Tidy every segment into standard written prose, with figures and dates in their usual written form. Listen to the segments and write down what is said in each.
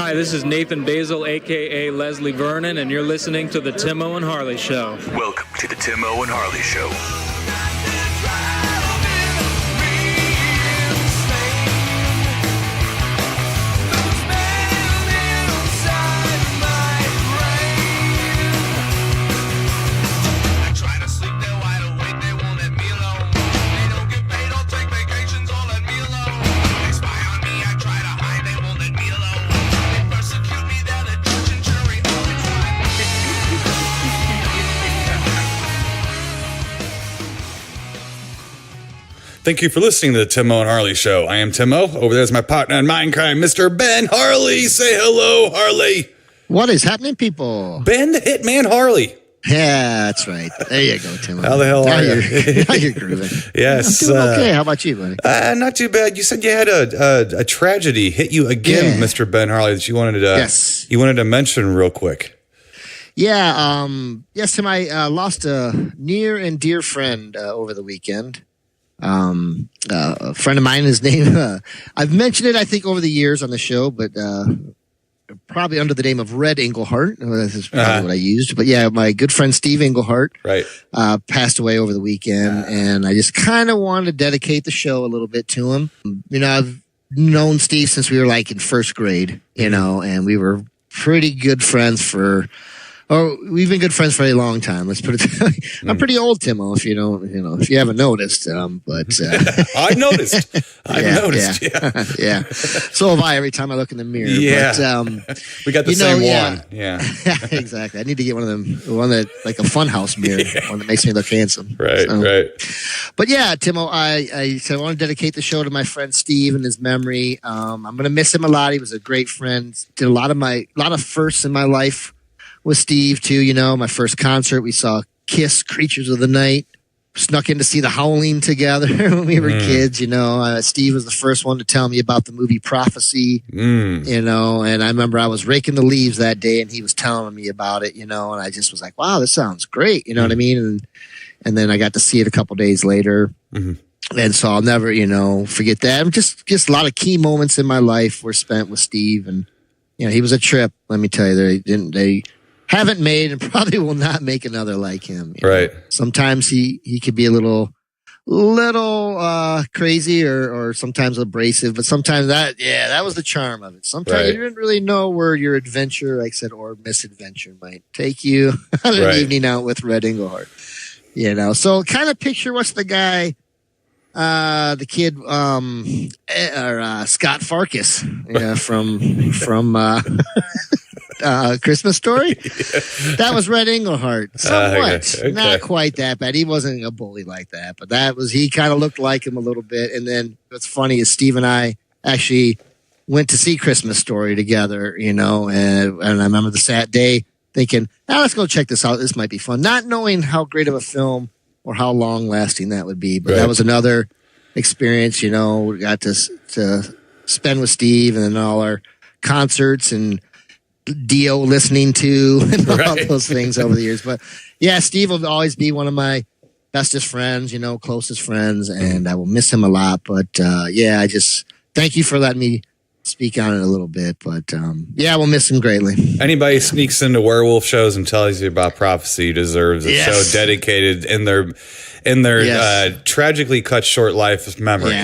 Hi, this is Nathan Basil, a.k.a. Leslie Vernon, and you're listening to The Timo and Harley Show. Welcome to The Timo and Harley Show. Thank you for listening to the Timo and Harley Show. I am Timo. Over there's my partner in Mindcrime, Mr. Ben Harley. Say hello, Harley. What is happening, people? Ben the Hitman Harley. Yeah, that's right. There you go, Timo. How the hell are you? Now you're grooving. Yes. I'm doing okay. How about you, buddy? Not too bad. You said you had a tragedy hit you again, Mr. Ben Harley, that you wanted to mention real quick. Yeah. Yes, Tim, I lost a near and dear friend over the weekend. A friend of mine, his name, I've mentioned it, I think, over the years on the show, but probably under the name of Red Englehart. This is probably what I used. But yeah, my good friend Steve Englehart passed away over the weekend, and I just kind of wanted to dedicate the show a little bit to him. You know, I've known Steve since we were like in first grade, you know, and we were pretty good friends we've been good friends for a long time. Let's put it. I'm pretty old, Timo. If you haven't noticed, but I noticed. I've noticed. Yeah. So have I. Every time I look in the mirror. Yeah. But, we got the same one. Yeah. Exactly. I need to get one of them. One that like a funhouse mirror. One that makes me look handsome. Right. But yeah, Timo, I said I want to dedicate the show to my friend Steve and his memory. I'm going to miss him a lot. He was a great friend. Did a lot of firsts in my life with Steve too, you know, my first concert, we saw Kiss, Creatures of the Night, snuck in to see The Howling together when we were kids, you know. Steve was the first one to tell me about the movie Prophecy, you know, and I remember I was raking the leaves that day and he was telling me about it, you know, and I just was like, wow, this sounds great, you know what I mean? And then I got to see it a couple days later. And so I'll never, you know, forget that. Just a lot of key moments in my life were spent with Steve, and, you know, he was a trip, let me tell you. They haven't made and probably will not make another like him. Right. Know? Sometimes he could be a little crazy or sometimes abrasive, but sometimes that was the charm of it. Sometimes you didn't really know where your adventure, like I said, or misadventure might take you on an evening out with Red Englehart. You know, so kind of picture what's the guy, the kid, Scott Farkas, from Christmas Story. That was Red Englehart. Somewhat. Okay. Not quite that bad. He wasn't a bully like that, but he kind of looked like him a little bit. And then what's funny is Steve and I actually went to see Christmas Story together, you know, and I remember the sad day thinking, let's go check this out. This might be fun. Not knowing how great of a film or how long lasting that would be. But that was another experience, you know, we got to spend with Steve, and then all our concerts and Dio listening to and all those things over the years. But yeah, Steve will always be one of my bestest friends, you know, closest friends, and I will miss him a lot. But I just thank you for letting me speak on it a little bit. But we'll miss him greatly. Anybody sneaks into werewolf shows and tells you about Prophecy deserves a show dedicated in their tragically cut short life of memory.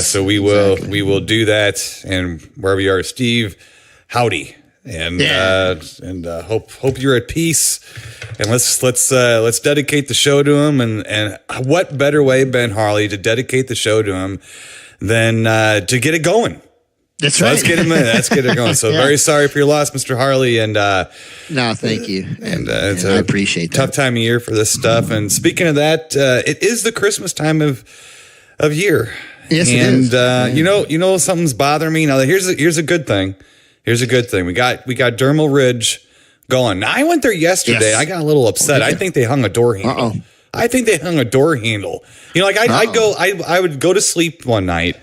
So we will do that, and wherever you are, Steve, howdy. And hope you're at peace, and let's dedicate the show to him. And what better way, Ben Harley, to dedicate the show to him than to get it going? That's right. Let's get him in. Let's get it going. So very sorry for your loss, Mr. Harley. And no, thank you. And I appreciate that. Tough time of year for this stuff. And speaking of that, it is the Christmas time of year. Yes, it is. You know something's bothering me. Now here's a good thing. Here's a good thing. We got Dermal Ridge going. Now, I went there yesterday. Yes. I got a little upset. I think they hung a door handle. I think they hung a door handle. You know, like I would go to sleep one night.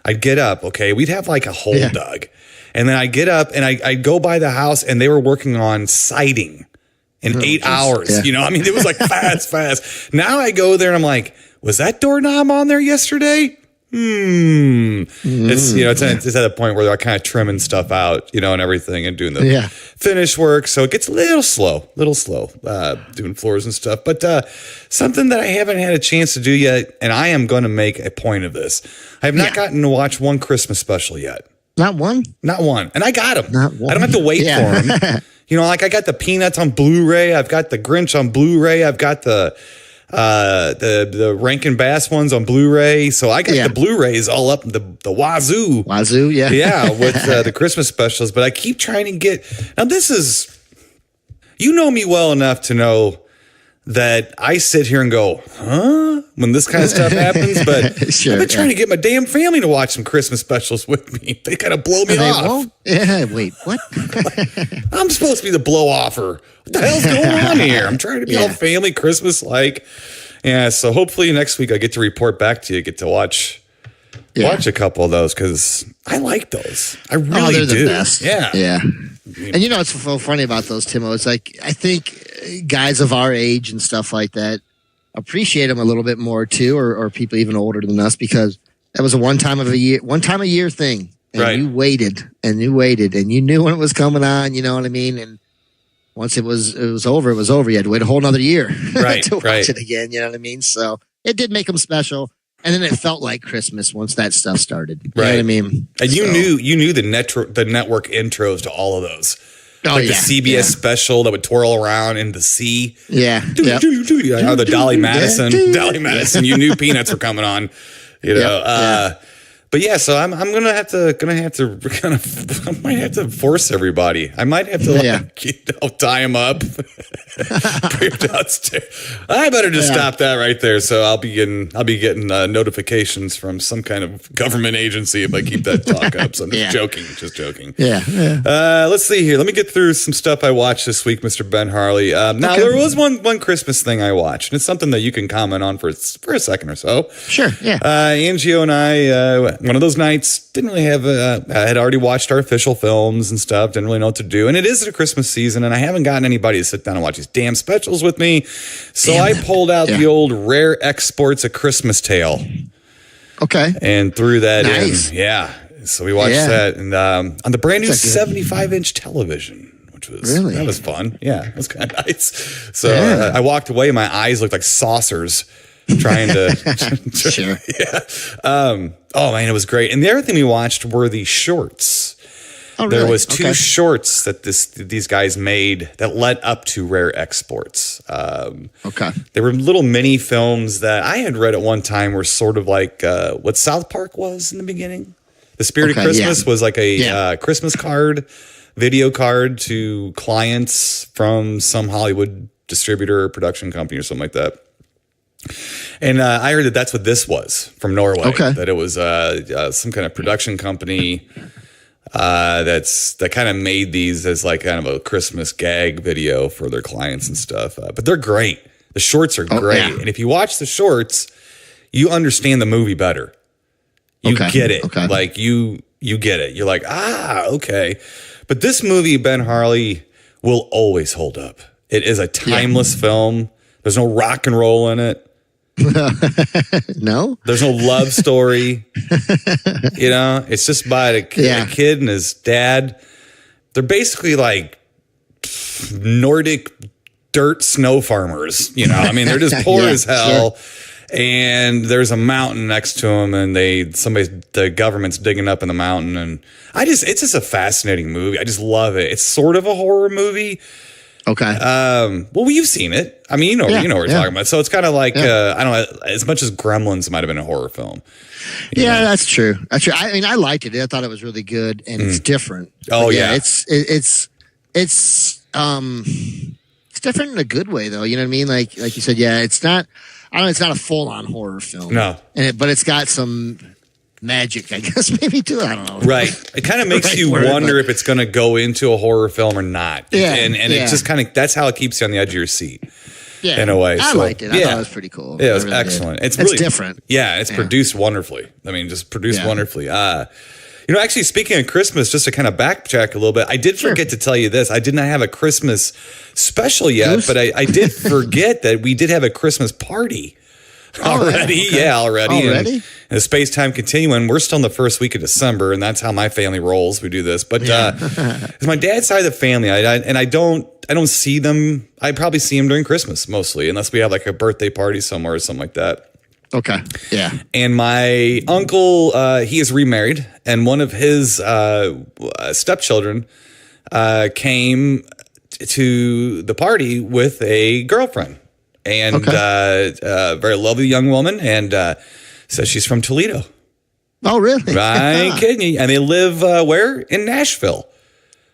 I'd get up. Okay, we'd have like a hole dug, and then I'd get up and I'd go by the house, and they were working on siding in 8 hours. Yeah. You know, I mean, it was like fast. Now I go there and I'm like, was that doorknob on there yesterday? It's, it's at a point where they're kind of trimming stuff out, and everything and doing the finish work. So it gets a little slow, doing floors and stuff. But something that I haven't had a chance to do yet, and I am going to make a point of this. I have not gotten to watch one Christmas special yet. Not one? Not one. And I got them. Not one. I don't have to wait for them. I got the Peanuts on Blu-ray. I've got the Grinch on Blu-ray. I've got the Rankin Bass ones on Blu-ray. So I got the Blu-rays all up the wazoo. Wazoo, yeah. Yeah, with the Christmas specials. But I keep trying to get... Now, this is... You know me well enough to know that I sit here and go, huh? When this kind of stuff happens. But sure, I've been trying to get my damn family to watch some Christmas specials with me. They kind of blow me off. Won't? Yeah, wait, what? I'm supposed to be the blow-offer. What the hell's going on here? I'm trying to be all family Christmas-like. Yeah, so hopefully next week I get to report back to you, get to watch a couple of those, because I like those. I really they're do. The best. Yeah. And what's so funny about those, Timo? It's like, I think guys of our age and stuff like that appreciate them a little bit more too, or people even older than us, because that was a one time a year thing. And you waited and you knew when it was coming on, you know what I mean? And once it was over, it was over. You had to wait a whole nother year to watch it again, you know what I mean? So it did make them special. And then it felt like Christmas once that stuff started. You know what I mean? And you knew the network intros to all of those. The CBS special that would twirl around in the sea. Yeah. The Dolly Madison. Dolly Madison. You knew Peanuts were coming on. But yeah, so I'm gonna have to I might have to force everybody. I might have to tie them up, bring them downstairs. I better just stop that right there. So I'll be getting notifications from some kind of government agency if I keep that talk up. So I'm just joking. Yeah. Let's see here. Let me get through some stuff I watched this week, Mr. Ben Harley. Now there was one Christmas thing I watched, and it's something that you can comment on for a second or so. Sure. Yeah. Angio and I. One of those nights, didn't really have I had already watched our official films and stuff, didn't really know what to do. And it is the Christmas season, and I haven't gotten anybody to sit down and watch these damn specials with me. So I pulled out the old Rare Exports A Christmas Tale. Okay. And threw that in. Yeah. So we watched that and on the brand new 75-inch television, which was that was fun. Yeah, it was kind of nice. So I walked away, my eyes looked like saucers. Trying to sure. Oh man, it was great. And the other thing we watched were the shorts. Oh, really? There was two shorts that these guys made that led up to Rare Exports. They were little mini films that I had read at one time were sort of like what South Park was in the beginning. The Spirit of Christmas was like a Christmas card, video card to clients from some Hollywood distributor or production company or something like that. And I heard that that's what this was from Norway. Okay. That it was some kind of production company that kind of made these as like kind of a Christmas gag video for their clients and stuff. But they're great. The shorts are great. Yeah. And if you watch the shorts, you understand the movie better. You get it. Okay. Like you get it. You're like, okay. But this movie, Ben Harley, will always hold up. It is a timeless film. There's no rock and roll in it. No, there's no love story. It's just about a kid and his dad. They're basically like Nordic dirt snow farmers. I mean, they're just poor as hell. Sure. And there's a mountain next to them, and the government's digging up in the mountain, and it's just a fascinating movie. I just love it. It's sort of a horror movie. Okay. Well, you've seen it. I mean, you know what we're talking about. So it's kind of like I don't know. As much as Gremlins might have been a horror film. Yeah, that's true. That's true. I mean, I liked it. I thought it was really good, and it's different. Oh yeah, it's different in a good way, though. You know what I mean? Like you said, it's not. I don't know. It's not a full on horror film. No, but it's got some magic, I guess, maybe too. I don't know. Right. It kind of makes you wonder if it's going to go into a horror film or not. Yeah. And it just kind of, that's how it keeps you on the edge of your seat. Yeah. In a way. I liked it. I thought it was pretty cool. Yeah, it was excellent. It's really different. Yeah. It's produced wonderfully. I mean, just produced wonderfully. Actually, speaking of Christmas, just to kind of backtrack a little bit, I did forget to tell you this. I did not have a Christmas special yet, but I did forget that we did have a Christmas party Already? Okay. Yeah, already. Already? And the space-time continuum, we're still in the first week of December, and that's how my family rolls. We do this. But it's my dad's side of the family, I don't see them. I probably see them during Christmas mostly, unless we have like a birthday party somewhere or something like that. Okay. Yeah. And my uncle, he is remarried, and one of his stepchildren came to the party with a girlfriend, and a very lovely young woman, and says she's from Toledo. Oh, really? I ain't kidding you. And they live where? In Nashville.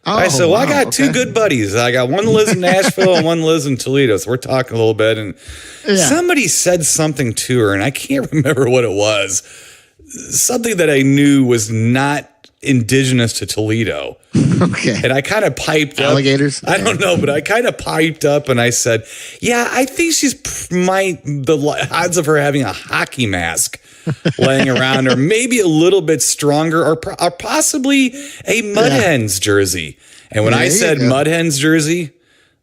I said, well, I got two good buddies. I got one that lives in Nashville and one lives in Toledo. So we're talking a little bit. And somebody said something to her, and I can't remember what it was. Something that I knew was not indigenous to Toledo. Okay. And I kind of piped up. Alligators? I don't know, but I kind of piped up and I said, yeah, I think the odds of her having a hockey mask laying around or maybe a little bit stronger or possibly a Mud Hens jersey. And when I said Mud Hens jersey,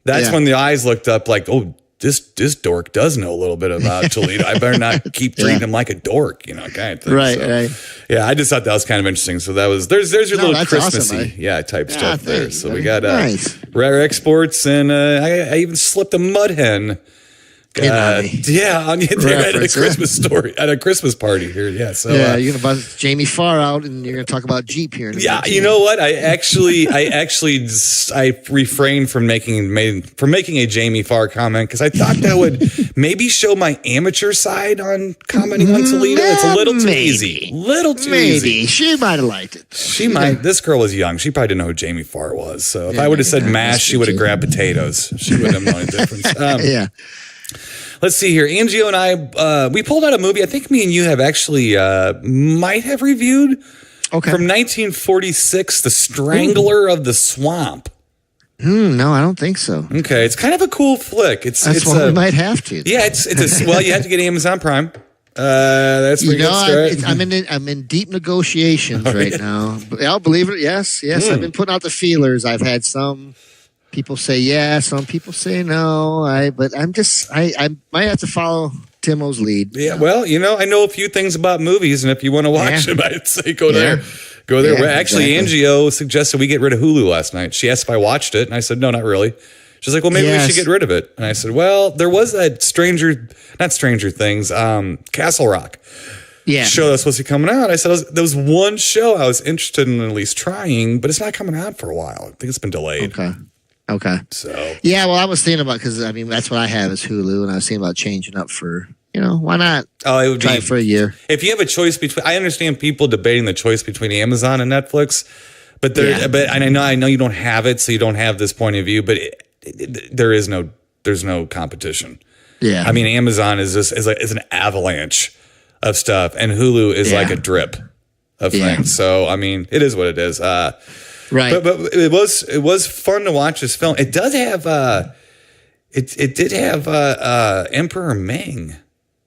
that's when the eyes looked up like, oh, this dork does know a little bit about Toledo. I better not keep treating him like a dork, kind of thing. Right. Yeah, I just thought that was kind of interesting. So that was there's your little Christmassy type stuff there. So we got Rare Exports, and I even slipped a Mud Hen. At a Christmas story at a Christmas party here. Yeah, so you're gonna buzz Jamie Farr out, and you're gonna talk about Jeep here. You know what? I refrained from making a Jamie Farr comment because I thought that would maybe show my amateur side on commenting on Toledo. It's a little too easy. Easy. She might have liked it. She might. This girl was young. She probably didn't know who Jamie Farr was. So if I would have said mash, she would have grabbed potatoes. She wouldn't have known the difference. Let's see here. Angio and I, we pulled out a movie I think me and you have actually might have reviewed. Okay. From 1946, The Strangler of the Swamp. No, I don't think so. Okay. It's kind of a cool flick. That's one we might have to. Yeah, well, you have to get Amazon Prime. That's where I'm in deep negotiations right now. I'll believe it. Yes. I've been putting out the feelers. I've had some people say yes, some people say no. I might have to follow Timo's lead. Yeah, well, I know a few things about movies, and if you want to watch them, I'd say go there. Go there. Well, actually, Angio suggested we get rid of Hulu last night. She asked if I watched it, and I said no, not really. She's like, well, maybe we should get rid of it. And I said, well, there was that Castle Rock. Show that's supposed to be coming out. I said there was one show I was interested in at least trying, but it's not coming out for a while. I think it's been delayed. Okay. So well, I was thinking about because that's what I have is Hulu, and I was thinking about changing up for why not? Oh, it would try it for a year. If you have a choice between, I understand people debating the choice between Amazon and Netflix, but I know you don't have it, so you don't have this point of view. But there's no competition. Yeah, I mean Amazon is an avalanche of stuff, and Hulu is like a drip of things. So I mean, it is what it is. Right, but it was fun to watch this film. It does have it did have Emperor Ming,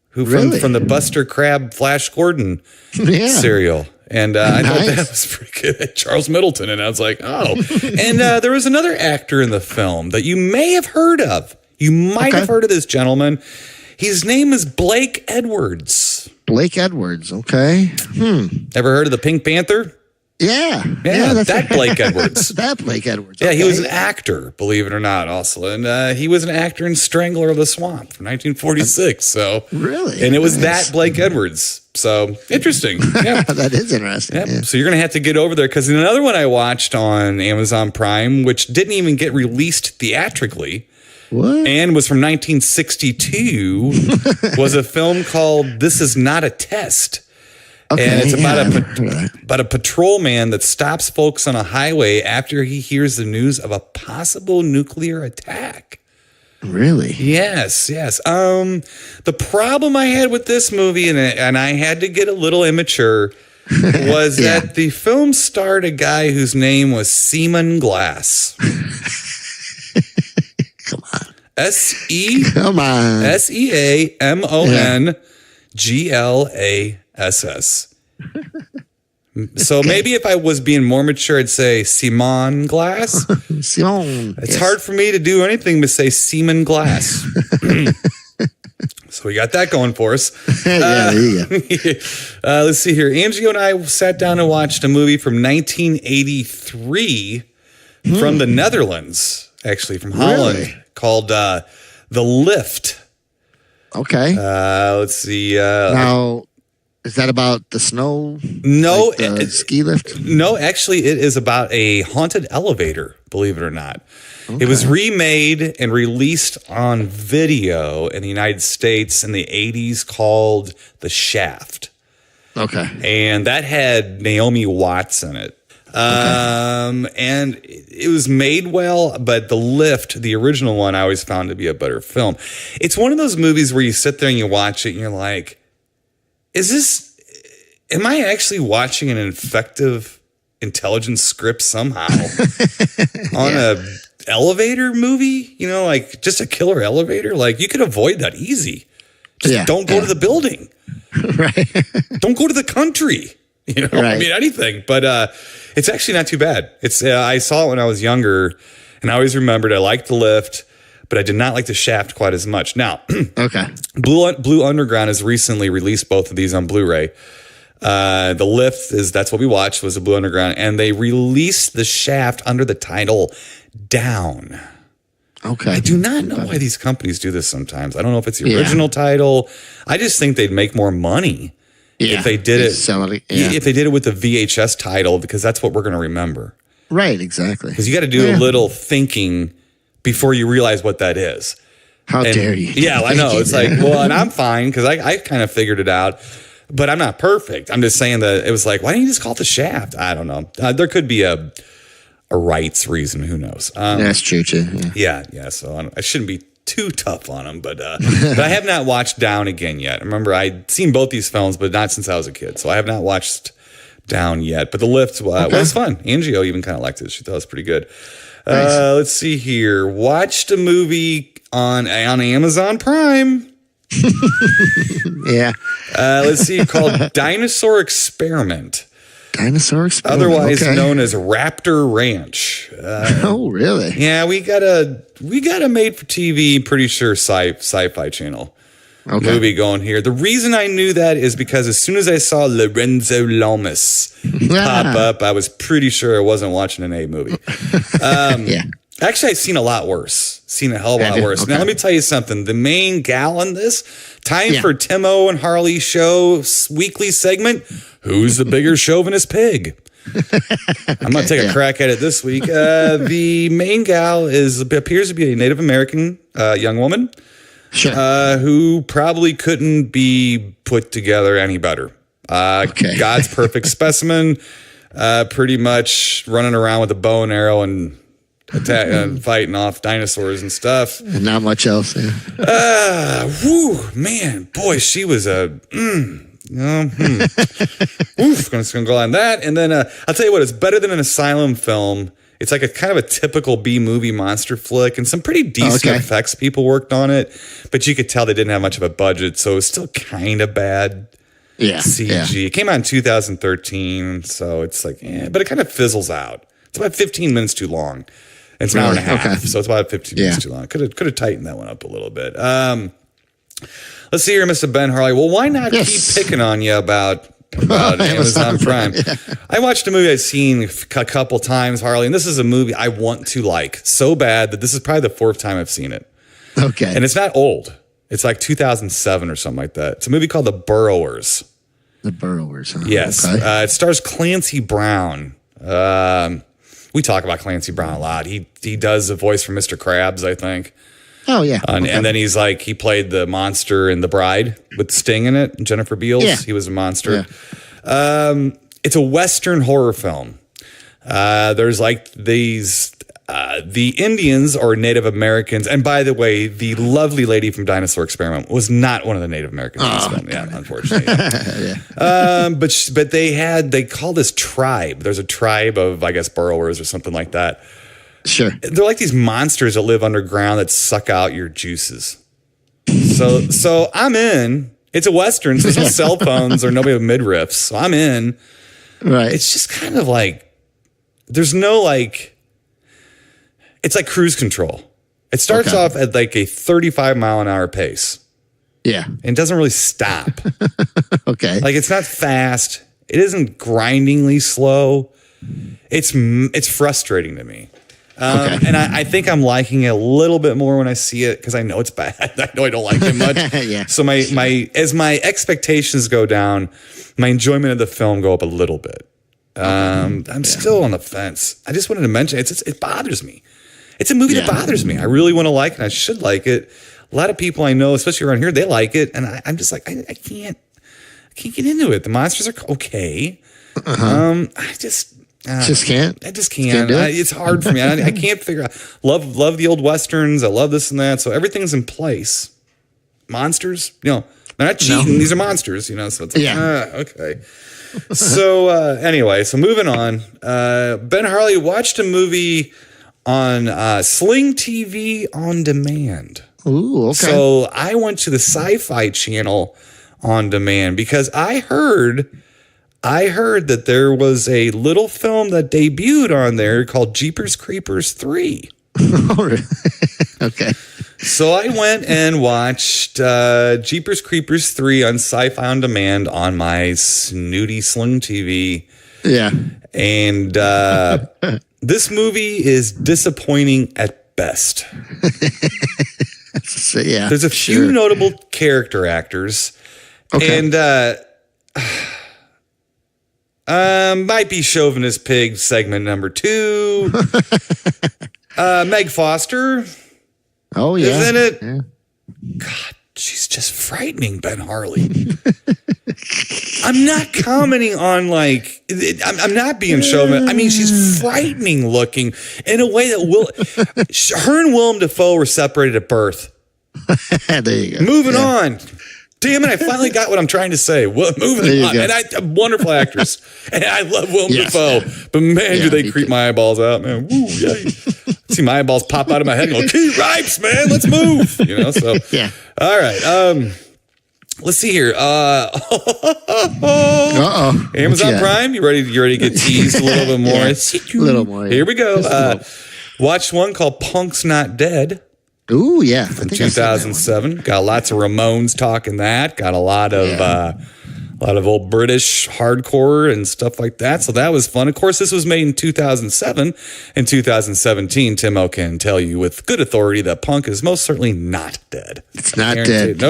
who from the Buster Crab Flash Gordon serial, and I thought that was pretty good. Charles Middleton, and I was like, oh, and there was another actor in the film that you may have heard of. You might have heard of this gentleman. His name is Blake Edwards. Blake Edwards, okay. Ever heard of the Pink Panther? Yeah, that Blake Edwards. That Blake Edwards. Yeah, he was an actor, believe it or not, also. And he was an actor in Strangler of the Swamp from 1946. So really? And it was that Blake Edwards. So interesting. Yeah. That is interesting. Yeah. So you're going to have to get over there because another one I watched on Amazon Prime, which didn't even get released theatrically. What? And was from 1962, was a film called This Is Not a Test. Okay, and it's about a patrolman that stops folks on a highway after he hears the news of a possible nuclear attack. Really? Yes. The problem I had with this movie, and I had to get a little immature, was that the film starred a guy whose name was Seaman Glass. Come on. SEAMONGLASS. So maybe if I was being more mature, I'd say Simon Glass. Simon. It's hard for me to do anything but say Seaman Glass. So So we got that going for us. Yeah, there you go. Let's see here. Angio and I sat down and watched a movie from 1983 from the Netherlands, actually from Holland, called The Lift. Okay. Let's see. Now, is that about the snow? No, like the ski lift. No, actually, it is about a haunted elevator. Believe it or not. Okay. It was remade and released on video in the United States in the 80s called The Shaft. Okay. And that had Naomi Watts in it. And it was made well, but The Lift, the original one, I always found to be a better film. It's one of those movies where you sit there and you watch it and you're like, am I actually watching an effective intelligence script somehow on a elevator movie? You know, like just a killer elevator? Like you could avoid that easy. Just don't go to the building. Right. Don't go to the country. You know, I mean, anything. But it's actually not too bad. It's I saw it when I was younger, and I always remembered I liked The Lift, but I did not like The Shaft quite as much. Now, okay, Blue Underground has recently released both of these on Blu-ray. The Lift that's what we watched, was the Blue Underground, and they released The Shaft under the title Down. Okay. I do not know why these companies do this sometimes. I don't know if it's the original title. I just think they'd make more money if they did it. If they did it with the VHS title, because that's what we're going to remember. Right, exactly. Because you got to do a little thinking before you realize what that is. How dare you? Yeah, I know. It's like, well, and I'm fine because I kind of figured it out, but I'm not perfect. I'm just saying that it was like, why don't you just call it The Shaft? I don't know. There could be a rights reason. Who knows? That's true too. Yeah. So I shouldn't be too tough on them, but I have not watched Down again yet. Remember, I'd seen both these films, but not since I was a kid. So I have not watched Down yet. But The Lift was fun. Angio even kind of liked it. She thought it was pretty good. Nice. Let's see here. Watched a movie on Amazon Prime. Yeah. Let's see, called Dinosaur Experiment. Dinosaur Experiment. Otherwise known as Raptor Ranch. Oh, really? Yeah, we got a made for TV, pretty sure sci-fi channel movie going here. The reason I knew that is because as soon as I saw Lorenzo Lamas pop up, I was pretty sure I wasn't watching an A movie. Actually, I've seen a lot worse. Seen a hell of a lot worse. Now, let me tell you something. The main gal in this, time for Timo and Harley show weekly segment, Who's the Bigger Chauvinist Pig? I'm going to take a crack at it this week. The main gal appears to be a Native American young woman who probably couldn't be put together any better. God's perfect specimen, pretty much running around with a bow and arrow and fighting off dinosaurs and stuff. And not much else. Man, boy, she was gonna go on that. And then I'll tell you what, it's better than an Asylum film. It's like a kind of a typical B-movie monster flick, and some pretty decent effects people worked on it, but you could tell they didn't have much of a budget, so it was still kind of bad. CG. It came out in 2013, so it's like, but it kind of fizzles out. It's about 15 minutes too long. It's an hour and a half, so it's about 15 minutes too long. Could have tightened that one up a little bit. Let's see here, Mr. Ben Harley. Well, why not keep picking on you about Amazon Prime? I watched a movie I've seen a couple times, Harley, and this is a movie I want to like so bad that this is probably the fourth time I've seen it. Okay. And it's not old. It's like 2007 or something like that. It's a movie called The Burrowers. The Burrowers, huh? Yes. Okay. It stars Clancy Brown. We talk about Clancy Brown a lot. He does the voice for Mr. Krabs, I think. Oh, yeah. And then he played the monster in The Bride with Sting in it, Jennifer Beals. Yeah. He was a monster. Yeah. It's a Western horror film. There's like these, the Indians or Native Americans. And by the way, the lovely lady from Dinosaur Experiment was not one of the Native Americans in this film. Yeah, unfortunately. But they call this tribe. There's a tribe of, I guess, burrowers or something like that. Sure. They're like these monsters that live underground that suck out your juices. So I'm in. It's a Western, so there's no cell phones or nobody with midriffs. So I'm in. Right. It's just kind of like, there's no like, it's like Cruise Control. It starts off at like a 35 mile an hour pace. Yeah. And it doesn't really stop. Okay. Like, it's not fast. It isn't grindingly slow. It's frustrating to me. Okay. And I think I'm liking it a little bit more when I see it because I know it's bad. I know I don't like it much. Yeah. So as my expectations go down, my enjoyment of the film go up a little bit. I'm still on the fence. I just wanted to mention it bothers me. It's a movie that bothers me. I really want to like it. I should like it. A lot of people I know, especially around here, they like it, and I'm just like I can't get into it. The monsters are okay. I just can't. I just can't. It's hard for me. I can't figure out. Love the old westerns. I love this and that. So everything's in place. Monsters, they're not cheating. No. These are monsters, So it's like, okay. So anyway, so moving on. Ben Harley watched a movie on Sling TV on demand. Ooh, okay. So I went to the Sci-Fi Channel on demand because I heard that there was a little film that debuted on there called Jeepers Creepers 3. Okay. So I went and watched Jeepers Creepers 3 on Sci-Fi on demand on my snooty Sling TV. Yeah. And this movie is disappointing at best. So, yeah. There's a few notable character actors. Okay. And might be Chauvinist Pig segment number 2. Meg Foster. Oh, yeah. Is in it. Yeah. God, she's just frightening, Ben Harley. I'm not commenting on I'm not being chauvinist. I mean, she's frightening looking in a way that her and Willem Dafoe were separated at birth. There you go. Moving on. Damn it, I finally got what I'm trying to say. Moving on. And a wonderful actress. And I love Willem Dafoe. But man, do they creep my eyeballs out, man. Woo, yay. See my eyeballs pop out of my head and go, Key Ripes, man, let's move. So yeah. All right. Let's see here. Amazon Prime, you ready to get teased a little bit more? A little more. Here we go. Watch one called Punk's Not Dead. Ooh, yeah. From 2007. Got lots of Ramones talking that. Got a lot of old British hardcore and stuff like that. So that was fun. Of course, this was made in 2007. In 2017, Timo can tell you with good authority that punk is most certainly not dead. It's not dead.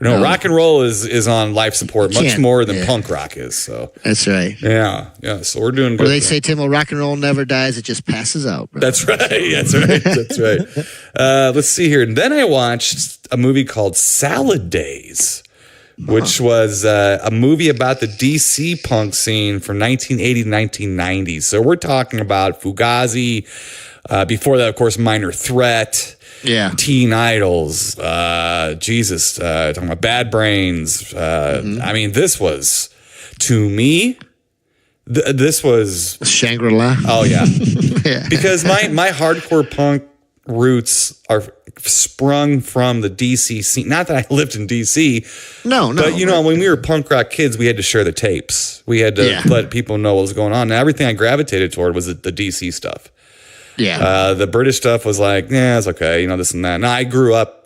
No, rock and roll is on life support much more than punk rock is. So that's right. Yeah. So we're doing good. Well, they say, Timo, rock and roll never dies; it just passes out. Bro. That's right. That's right. Let's see here. And then I watched a movie called Salad Days, which was a movie about the DC punk scene from 1980 to 1990. So we're talking about Fugazi. Before that, of course, Minor Threat. Yeah. Teen Idols, talking about Bad Brains. I mean, this was, to me, this was Shangri-La. Oh yeah. Because my hardcore punk roots are sprung from the DC scene. Not that I lived in DC. No. But when we were punk rock kids, we had to share the tapes. We had to let people know what was going on. And everything I gravitated toward was the DC stuff. Yeah. The British stuff was like, it's okay, this and that. Now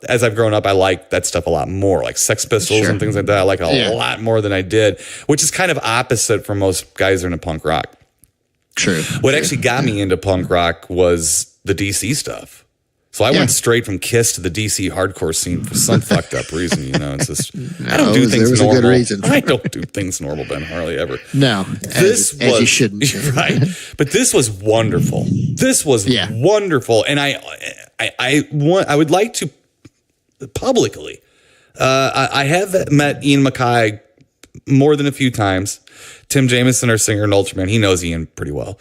as I've grown up, I like that stuff a lot more, like Sex Pistols and things like that. I like it a lot more than I did, which is kind of opposite for most guys that are into punk rock. True. What actually got me into punk rock was the DC stuff. So I went straight from Kiss to the DC hardcore scene for some fucked up reason. It's just I don't do things normal. A good reason. I don't do things normal, Ben Harley, ever. No, as you shouldn't. Right, but this was wonderful. This was wonderful, and I would like to publicly. I have met Ian MacKaye more than a few times. Tim Jameson, our singer and Ultraman, he knows Ian pretty well.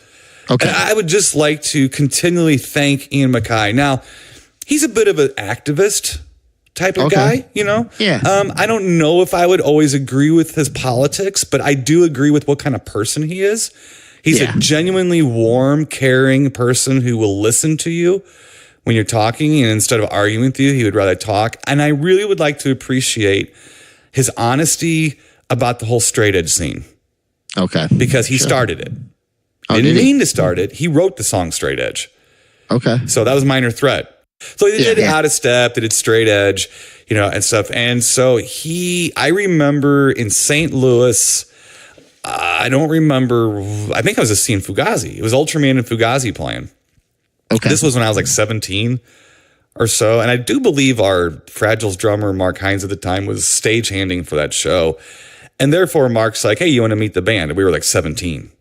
Okay. And I would just like to continually thank Ian MacKaye. Now, he's a bit of an activist type of guy, Yeah. I don't know if I would always agree with his politics, but I do agree with what kind of person he is. He's a genuinely warm, caring person who will listen to you when you're talking, and instead of arguing with you, he would rather talk. And I really would like to appreciate his honesty about the whole straight edge scene. Okay. Because he started it. Didn't mean to start it. He wrote the song Straight Edge. Okay. So that was Minor Threat. So they did Out of Step, they did Straight Edge, and stuff. And so I remember in St. Louis, I don't remember, I think I was just seeing Fugazi. It was Ultraman and Fugazi playing. Okay. This was when I was like 17 or so. And I do believe our Fragiles drummer, Mark Hines at the time, was stagehanding for that show. And therefore, Mark's like, hey, you want to meet the band? And we were like 17.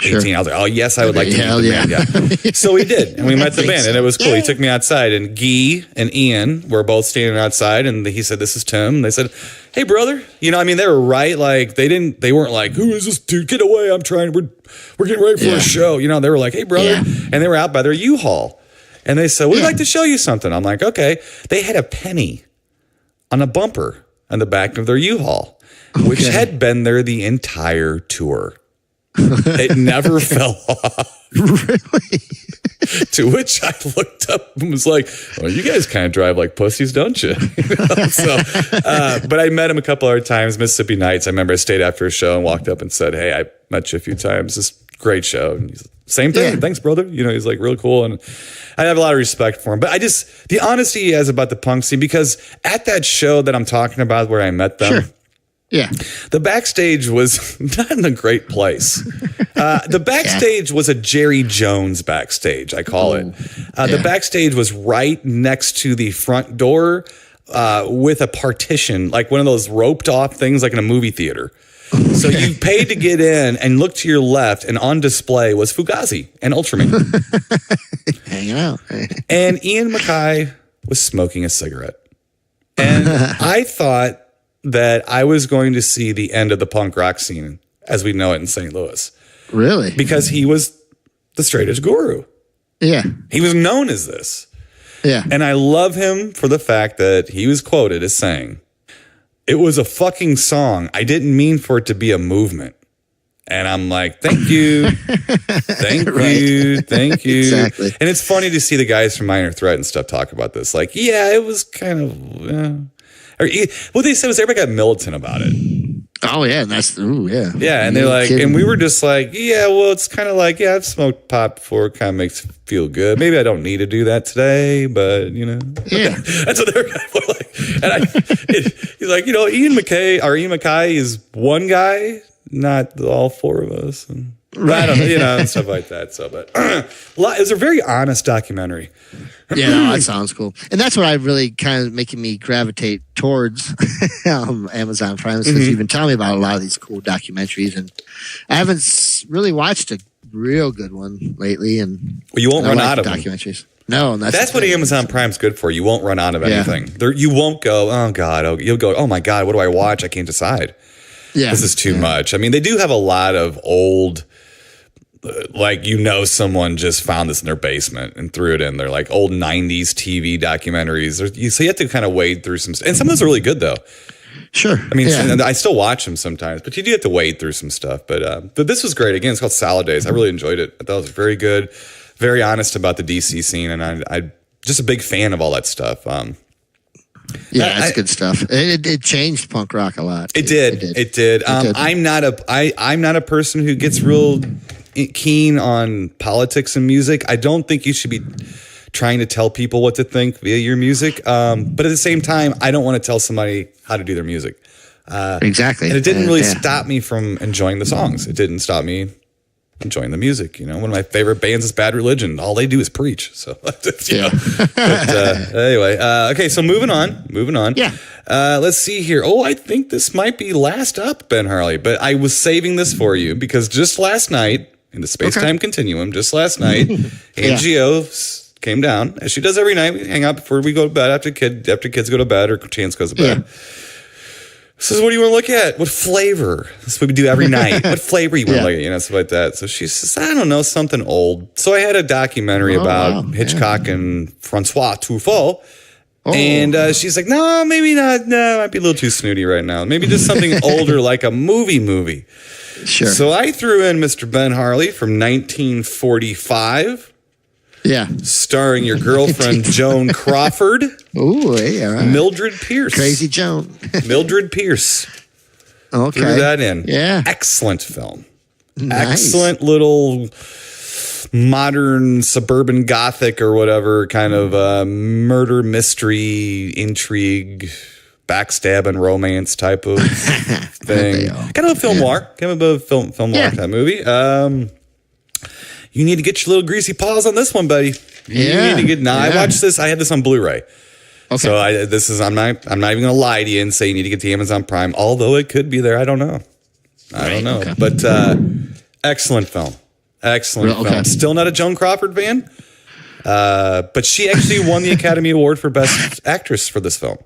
18. Sure. I was like, oh, yes, I would like to meet the band. Yeah. So we did. And we met the band. And it was cool. He took me outside. And Guy and Ian were both standing outside. And he said, this is Tim. And they said, hey, brother. They were right. Like, they weren't like, who is this dude? Get away. we're getting ready for a show. They were like, hey, brother. Yeah. And they were out by their U-Haul. And they said, we'd like to show you something. I'm like, okay. They had a penny on a bumper on the back of their U-Haul, which had been there the entire tour. It never fell off. Really? To which I looked up and was like, well, you guys kind of drive like pussies, don't you? But I met him a couple other times, Mississippi Nights. I remember I stayed after a show and walked up and said, hey, I met you a few times. This great show. And he's same thing. Yeah. Thanks, brother. He's like really cool. And I have a lot of respect for him. But the honesty he has about the punk scene, because at that show that I'm talking about where I met them, yeah, the backstage was not in a great place. The backstage was a Jerry Jones backstage, I call it. The backstage was right next to the front door with a partition, like one of those roped off things like in a movie theater. So you paid to get in and look to your left, and on display was Fugazi and Ultraman. Hanging out. And Ian MacKaye was smoking a cigarette. And I thought that I was going to see the end of the punk rock scene as we know it in St. Louis. Really? Because he was the straight edge guru. Yeah. He was known as this. Yeah. And I love him for the fact that he was quoted as saying, it was a fucking song. I didn't mean for it to be a movement. And I'm like, thank you. Thank you. Thank you. Exactly. And it's funny to see the guys from Minor Threat and stuff talk about this. Like, yeah, it was kind of... What they said was everybody got militant about it. Oh, yeah. Yeah. Yeah. And they're like, and we were just like, yeah, well, it's kind of like, yeah, I've smoked pot before. It kind of makes me feel good. Maybe I don't need to do that today, but, Yeah. That's what they're kind of like. And he's like, Ian MacKaye is one guy, not all four of us. And I don't know, and stuff like that. So, but it was a very honest documentary. Yeah, no, that sounds cool. And that's what I really kind of making me gravitate towards Amazon Prime, because you've been telling me about a lot of these cool documentaries, and I haven't really watched a real good one lately. And you won't run out of documentaries. No, that's what Amazon Prime's good for. You won't run out of anything. You won't go, oh God, you'll go, oh my God, what do I watch? I can't decide. Yeah, this is too much. I mean, they do have a lot of old, like, someone just found this in their basement and threw it in there, like old 90s TV documentaries. So you have to kind of wade through some, and some of those are really good though. Sure. I mean, I still watch them sometimes, but you do have to wade through some stuff. But this was great. Again, it's called Salad Days. I really enjoyed it. I thought it was very good, very honest about the DC scene, and I just a big fan of all that stuff. Yeah, that's good stuff. It changed punk rock a lot. It did. I'm not a person who gets real keen on politics and music. I don't think you should be trying to tell people what to think via your music. But at the same time, I don't want to tell somebody how to do their music. Exactly. And it didn't really stop me from enjoying the songs. It didn't stop me enjoying the music. One of my favorite bands is Bad Religion. All they do is preach. So, anyway, okay. So moving on. Yeah. Let's see here. Oh, I think this might be last up, Ben Harley, but I was saving this for you because just last night in the space-time continuum, Angie O came down, as she does every night. We hang out before we go to bed, after kids go to bed or Chance goes to bed. Yeah. Says, what do you want to look at? What flavor? That's what we do every night. What flavor you want to look at? Stuff like that. So she says, I don't know, something old. So I had a documentary about Hitchcock and Francois Truffaut. And she's like, no, maybe not. No, it might be a little too snooty right now. Maybe just something older, like a movie. Sure. So I threw in Mr. Ben Harley from 1945. Yeah. Starring your girlfriend, Joan Crawford. Ooh, yeah. Right. Mildred Pierce. Crazy Joan. Mildred Pierce. Okay. Threw that in. Yeah. Excellent film. Nice. Excellent little modern suburban gothic or whatever kind of murder mystery intrigue backstab and romance type of thing. Kind of a film noir. Kind of a film noir kind of movie. You need to get your little greasy paws on this one, buddy. You need to get. I watched this. I had this on Blu-ray. Okay. So I'm not even going to lie to you and say you need to get the Amazon Prime, although it could be there. I don't know. Okay. But excellent film. Excellent film. Still not a Joan Crawford fan, but she actually won the Academy Award for Best Actress for this film.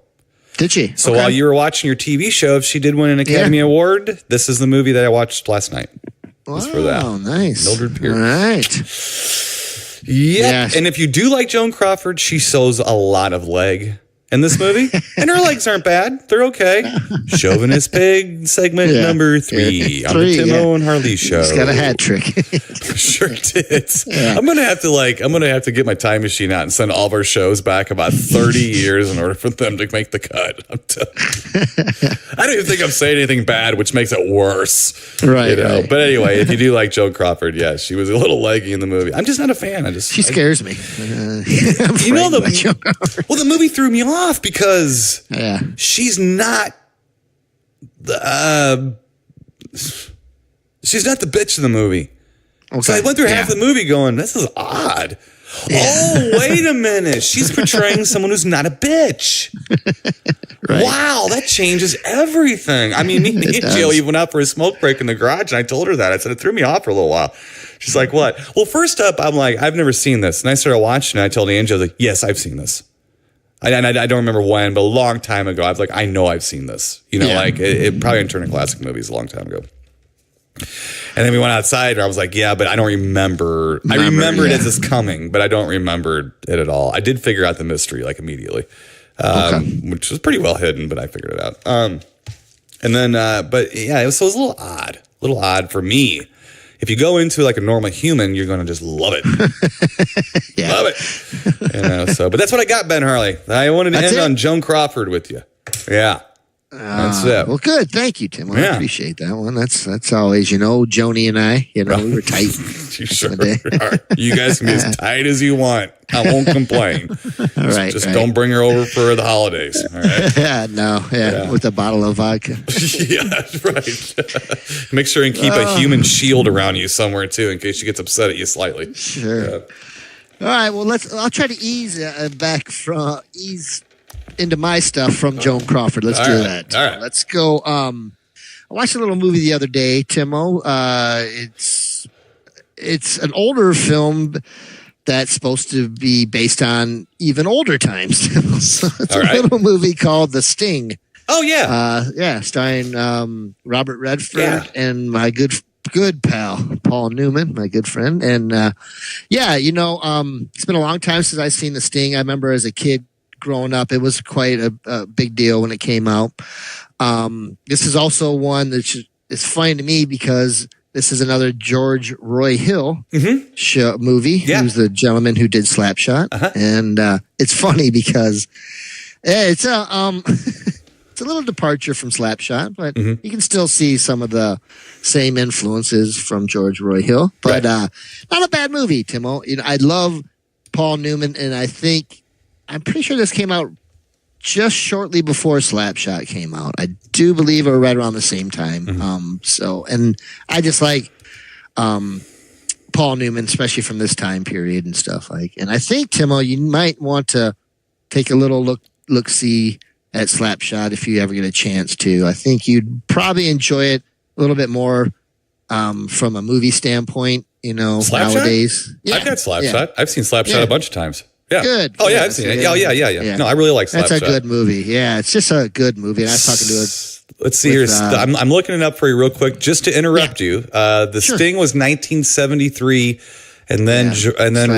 Did she? So while you were watching your TV show, if she did win an Academy Award, this is the movie that I watched last night. Just for that. Oh, nice. Mildred Pierce. All right. Yep. Yes. And if you do like Joan Crawford, she shows a lot of leg in this movie. And her legs aren't bad. They're okay. Chauvinist Pig, segment number 3 on the Tim Owen Harley Show. He's got a hat trick. Sure did. Yeah. I'm gonna have to get my time machine out and send all of our shows back about 30 years in order for them to make the cut. I don't even think I'm saying anything bad, which makes it worse. Right. Right. But anyway, if you do like Joan Crawford, she was a little leggy in the movie. I'm just not a fan. She scares me. The movie threw me off because she's not the bitch in the movie. Okay. So I went through half the movie going, this is odd. Yeah. Oh, wait a minute. She's portraying someone who's not a bitch. Right. Wow, that changes everything. I mean, me and Jill even went out for a smoke break in the garage, and I told her that. I said, it threw me off for a little while. She's like, what? Well, first up, I'm like, I've never seen this. And I started watching, and I told Angie, I was like, yes, I've seen this. I don't remember when, but a long time ago, I was like, I know I've seen this. Like it probably in Turner Classic Movies a long time ago. And then we went outside, and I was like, yeah, but I don't remember. I remember it as it's coming, but I don't remember it at all. I did figure out the mystery like immediately, which was pretty well hidden, but I figured it out. And then, but yeah, it was a little odd for me. If you go into like a normal human, you're going to just love it. Love it. But that's what I got, Ben Harley. I wanted to end on Joan Crawford with you. Yeah. That's it. Well, good. Thank you, Tim. I appreciate that one. That's always, Joni and I, we were tight. You sure are. You guys can be as tight as you want. I won't complain. All right. Just don't bring her over for the holidays. All right. With a bottle of vodka. Right. Make sure and keep a human shield around you somewhere too, in case she gets upset at you slightly. Sure. All right. Well, I'll try to ease into my stuff from Joan Crawford. Let's do that. All right. Let's go. I watched a little movie the other day, Timo. It's an older film that's supposed to be based on even older times. So it's little movie called The Sting. Oh yeah. Starring Robert Redford and my good pal Paul Newman, my good friend. And it's been a long time since I've seen The Sting. I remember as a kid growing up, it was quite a big deal when it came out. This is also one that is funny to me because this is another George Roy Hill movie. Yeah. Who's the gentleman who did Slapshot. And it's funny because it's a little departure from Slapshot, but you can still see some of the same influences from George Roy Hill. But not a bad movie, Timo. I love Paul Newman, and I'm pretty sure this came out just shortly before Slapshot came out. I do believe we're right around the same time. And I just like Paul Newman, especially from this time period and stuff and I think, Timo, you might want to take a little look-see at Slapshot if you ever get a chance to. I think you'd probably enjoy it a little bit more from a movie standpoint, Slapshot? Nowadays. Yeah. I've got Slapshot. Yeah. I've seen Slapshot a bunch of times. Yeah. Good. Oh, yeah, I've seen it. Yeah. No, I really like Slapshot. That's a good movie. Yeah, it's just a good movie. And I was talking to it. Let's see here. I'm looking it up for you real quick, just to interrupt you. The Sting was 1973, and then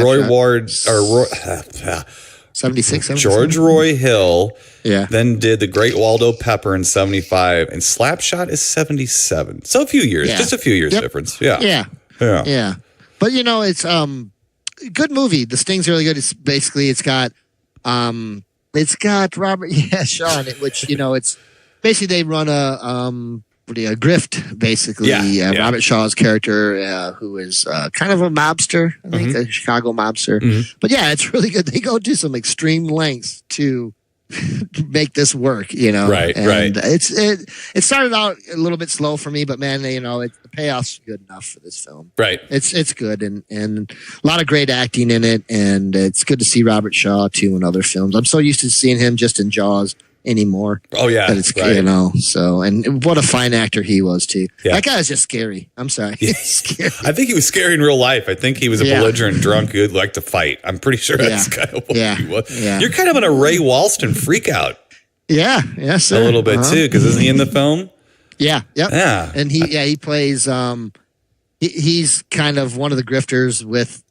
Roy Ward, or 76, George Roy Hill, then did The Great Waldo Pepper in 75, and Slapshot is 77. So a few years, just a few years difference. Yeah. But it's good movie. The Sting's really good. It's got Robert Shaw in it, which it's basically they run grift, basically. Robert Shaw's character, who is kind of a mobster, I think, a Chicago mobster. But yeah, it's really good. They go to some extreme lengths to make this work, Right. It started out a little bit slow for me, but man, the payoff's good enough for this film. Right. It's good and a lot of great acting in it, and it's good to see Robert Shaw too in other films. I'm so used to seeing him just in Jaws anymore. Oh yeah, that it's right. So and what a fine actor he was too. Yeah. That guy was just scary. I'm sorry, scary. I think he was scary in real life. I think he was a belligerent drunk who'd like to fight. I'm pretty sure that's kind of what he was. Yeah. You're kind of in a Ray Walston freak out. Yeah, sir. A little bit too, because isn't he in the film? Yeah, yeah, and he plays. He's kind of one of the grifters with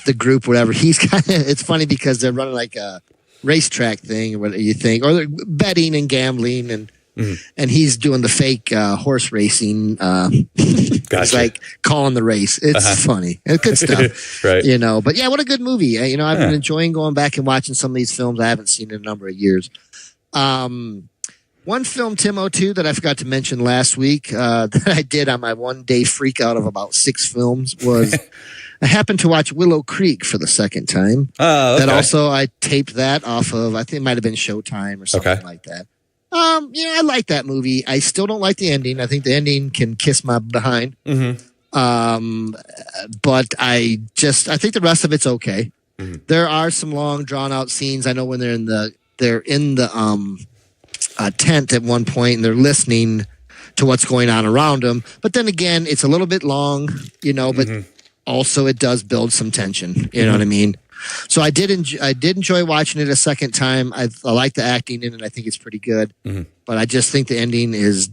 the group, whatever. He's kind of. It's funny because they're running like a racetrack thing, or what you think, or they're betting and gambling, and he's doing the fake horse racing. Gotcha. It's like calling the race. It's funny. It's good stuff, right? But yeah, what a good movie. I've been enjoying going back and watching some of these films I haven't seen in a number of years. One film, Timo, too, that I forgot to mention last week that I did on my one-day freak out of about 6 films was I happened to watch Willow Creek for the second time. Oh, okay. That also, I taped that off of, I think it might have been Showtime or something like that. I like that movie. I still don't like the ending. I think the ending can kiss my behind. But I think the rest of it's okay. There are some long, drawn-out scenes. I know when they're in the tent at one point and they're listening to what's going on around them. But then again, it's a little bit long, but also it does build some tension. You know what I mean? So I did enjoy watching it a second time. I like the acting in it. I think it's pretty good. But I just think the ending is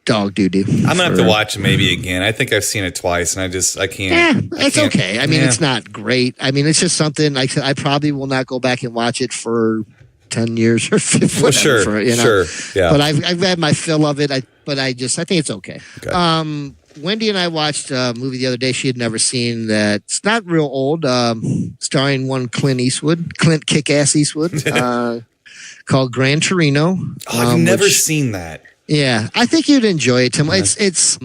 dog doo-doo. I'm gonna have to watch it maybe again. I think I've seen it twice, and I can't. It's okay. I mean, it's not great. I mean, it's just something. Like I said, I probably will not go back and watch it for 10 years or 15. Well, sure, yeah. But I've had my fill of it. I think it's okay. Wendy and I watched a movie the other day she had never seen that's not real old, starring one Clint Kick-Ass Eastwood, called Gran Torino. I've never seen that. Yeah, I think you'd enjoy it, Tim. It's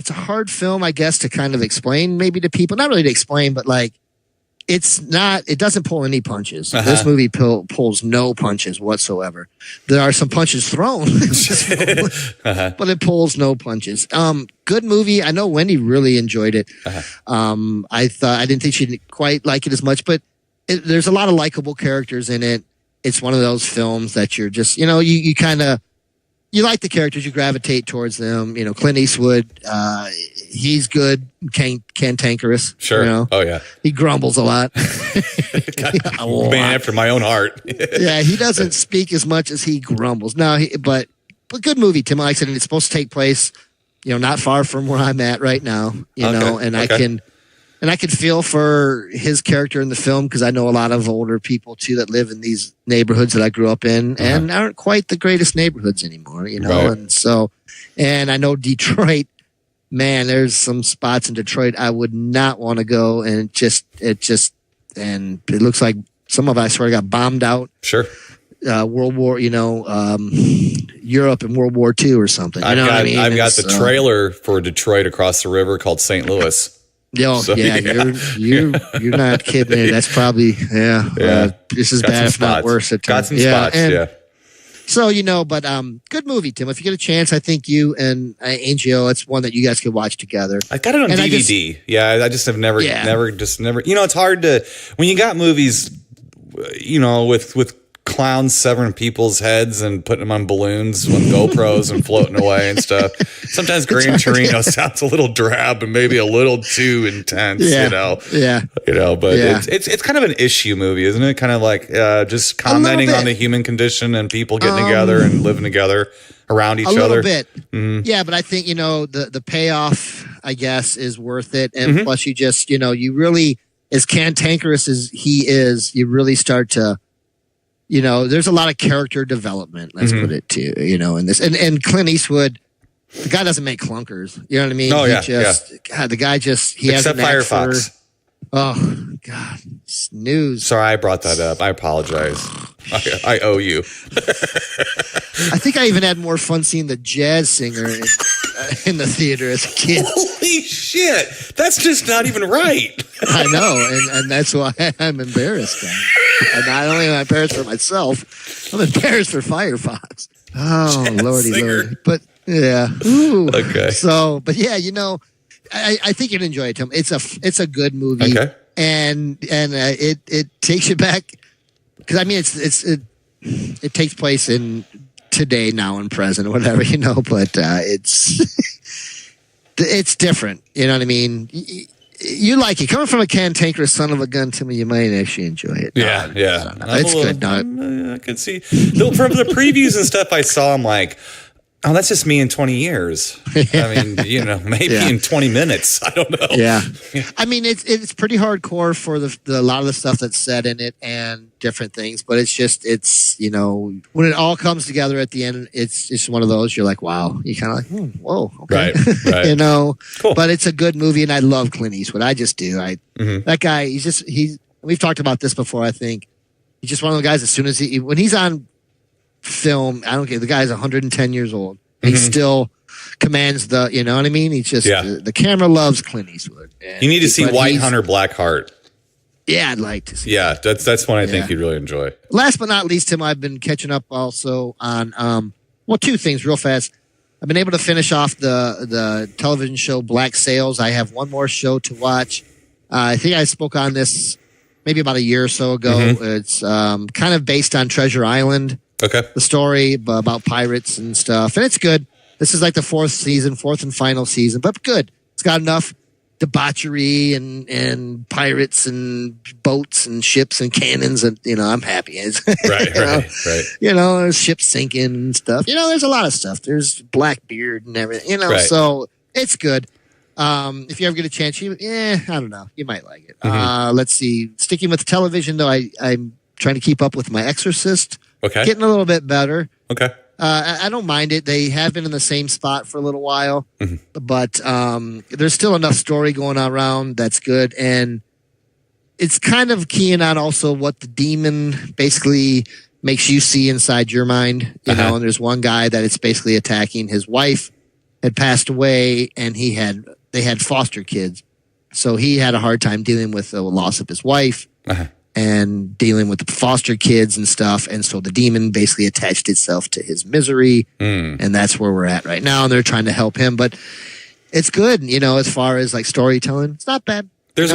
a hard film, I guess, to kind of explain maybe to people. Not really to explain, but like it doesn't pull any punches. This movie pulls no punches whatsoever. There are some punches thrown, but it pulls no punches. Good movie. I know Wendy really enjoyed it. I didn't think she'd quite like it as much, but there's a lot of likable characters in it. It's one of those films that you're just, you kind of, you like the characters, you gravitate towards them. Clint Eastwood, he's good, cantankerous. Sure. Oh, yeah. He grumbles a lot. Man after my own heart. Yeah, he doesn't speak as much as he grumbles. No, but good movie, Tim. Like I said, it's supposed to take place, not far from where I'm at right now, and I can feel for his character in the film because I know a lot of older people too that live in these neighborhoods that I grew up in and aren't quite the greatest neighborhoods anymore, Right. And I know Detroit, man, there's some spots in Detroit I would not want to go, and it looks like some of us sort of got bombed out. Sure. World War, Europe in World War II or something. I've got the trailer for Detroit across the river called St. Louis. You're not kidding. That's probably this is bad if not worse at times. Got some spots, So but good movie, Tim. If you get a chance, I think you and Angel, it's one that you guys could watch together. I got it on DVD. I just have never. It's hard to when you got movies, with clowns severing people's heads and putting them on balloons with GoPros and floating away and stuff. Sometimes Gran Torino sounds a little drab and maybe a little too intense, But it's kind of an issue movie, isn't it? Kind of like just commenting on the human condition and people getting together and living together around each other. A little bit. Yeah, but I think, the payoff, I guess, is worth it. And plus you just, you really, as cantankerous as he is, you really start to, there's a lot of character development, let's put it too, in this. And Clint Eastwood, the guy doesn't make clunkers. You know what I mean? Oh, God, the guy just, he has Except Firefox. Oh, God. Snooze. Sorry, I brought that up. I apologize. I owe you. I think I even had more fun seeing the jazz singer in the theater as a kid. Holy shit! That's just not even right. I know, and that's why I'm embarrassed. And not only am I embarrassed for myself, I'm embarrassed for Firefox. Oh, lordy. But yeah. Ooh. Okay. So, but yeah, I think you'd enjoy it, Tim. It's a good movie. Okay. And it takes you back because I mean it takes place in today, now, and present, whatever, but it's different. You know what I mean? You like it. Coming from a cantankerous son of a gun to me, you might actually enjoy it. Yeah. It's good. I can see. From the previews and stuff I saw, I'm like, oh, that's just me in 20 years. I mean, maybe in 20 minutes. I don't know. Yeah. I mean, it's pretty hardcore for a lot of the stuff that's said in it and different things, but it's when it all comes together at the end, it's just one of those, you're like, wow. You kind of like, whoa, okay. Right. Cool. But it's a good movie, and I love Clint Eastwood. I just do. That guy, we've talked about this before, I think. He's just one of the guys, as soon as when he's on film, I don't care. The guy's 110 years old. He still commands the, you know what I mean? He's just, the camera loves Clint Eastwood. You need to see White Hunter Blackheart. Yeah, I'd like to see. Yeah, that's one I think you'd really enjoy. Last but not least, Tim, I've been catching up also on, two things real fast. I've been able to finish off the television show Black Sails. I have one more show to watch. I think I spoke on this maybe about a year or so ago. It's kind of based on Treasure Island. Okay. The story about pirates and stuff. And it's good. This is like the fourth and final season, but good. It's got enough debauchery and pirates and boats and ships and cannons, and I'm happy. Right. Ships sinking and stuff. There's a lot of stuff. There's Blackbeard and everything. So it's good. If you ever get a chance, I don't know, you might like it. Let's see. Sticking with television though, I'm trying to keep up with My Exorcist. Okay. Getting a little bit better. Okay. I don't mind it. They have been in the same spot for a little while, but there's still enough story going on around that's good. And it's kind of keying on also what the demon basically makes you see inside your mind. And there's one guy that it's basically attacking. His wife had passed away, and they had foster kids. So he had a hard time dealing with the loss of his wife. And dealing with the foster kids and stuff. And so the demon basically attached itself to his misery. And that's where we're at right now. And they're trying to help him. But it's good, as far as like storytelling. It's not bad. There's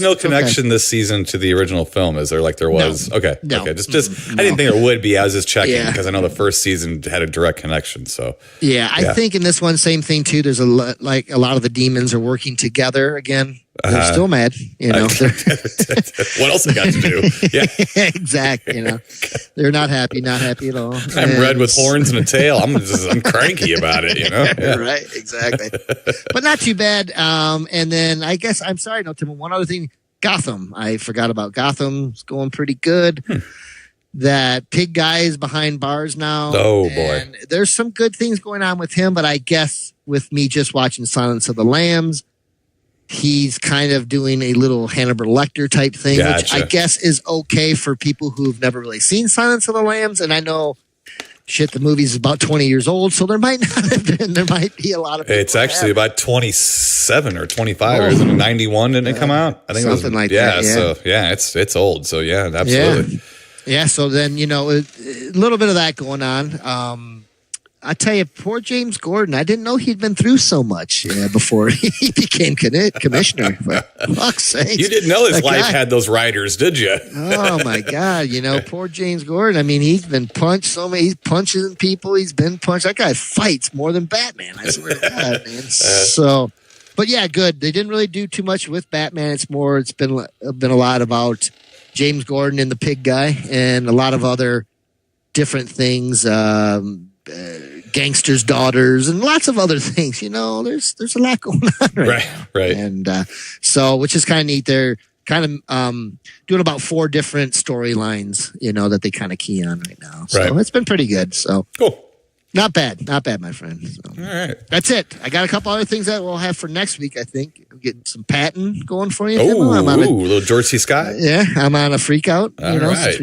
no connection this season to the original film, is there? Like there was? No. Okay. No. Okay. Just I didn't think there would be. I was just checking because I know the first season had a direct connection. So I think in this one, same thing too. There's a lot of the demons are working together again. They're still mad, What else I got to do? Yeah, exactly. They're not happy at all. I'm red with horns and a tail. I'm cranky about it. Yeah. Right, exactly. But not too bad. And then I guess I'm sorry, no, Tim. One other thing, Gotham. I forgot about Gotham. It's going pretty good. That pig guy is behind bars now. Oh boy, and there's some good things going on with him. But I guess with me just watching Silence of the Lambs, he's kind of doing a little Hannibal Lecter type thing, which I guess is okay for people who've never really seen Silence of the Lambs. And I know, the movie's about 20 years old, so there might not have been. There might be a lot of people. It's actually about 27 or 25, or isn't it 91? Didn't it come out? I think something like that. Yeah. So it's old. So yeah, absolutely. Yeah. So then a little bit of that going on. I tell you, poor James Gordon. I didn't know he'd been through so much before he became commissioner. For fuck's sake. You didn't know his life had those writers, did you? Oh, my God. Poor James Gordon. I mean, he's been punched so many. He's punching people. He's been punched. That guy fights more than Batman. I swear to God, man. But yeah, good. They didn't really do too much with Batman. It's been a lot about James Gordon and the pig guy and a lot of other different things. Gangsters' daughters and lots of other things. There's a lot going on right now. Right. And which is kind of neat. They're kind of doing about 4 different storylines, that they kind of key on right now. So it's been pretty good. So cool. Not bad, my friend. So, all right, that's it. I got a couple other things that we'll have for next week. I think we'll get some Patton going for you. Oh, little George C. Scott. Yeah, I'm on a freak out. All right.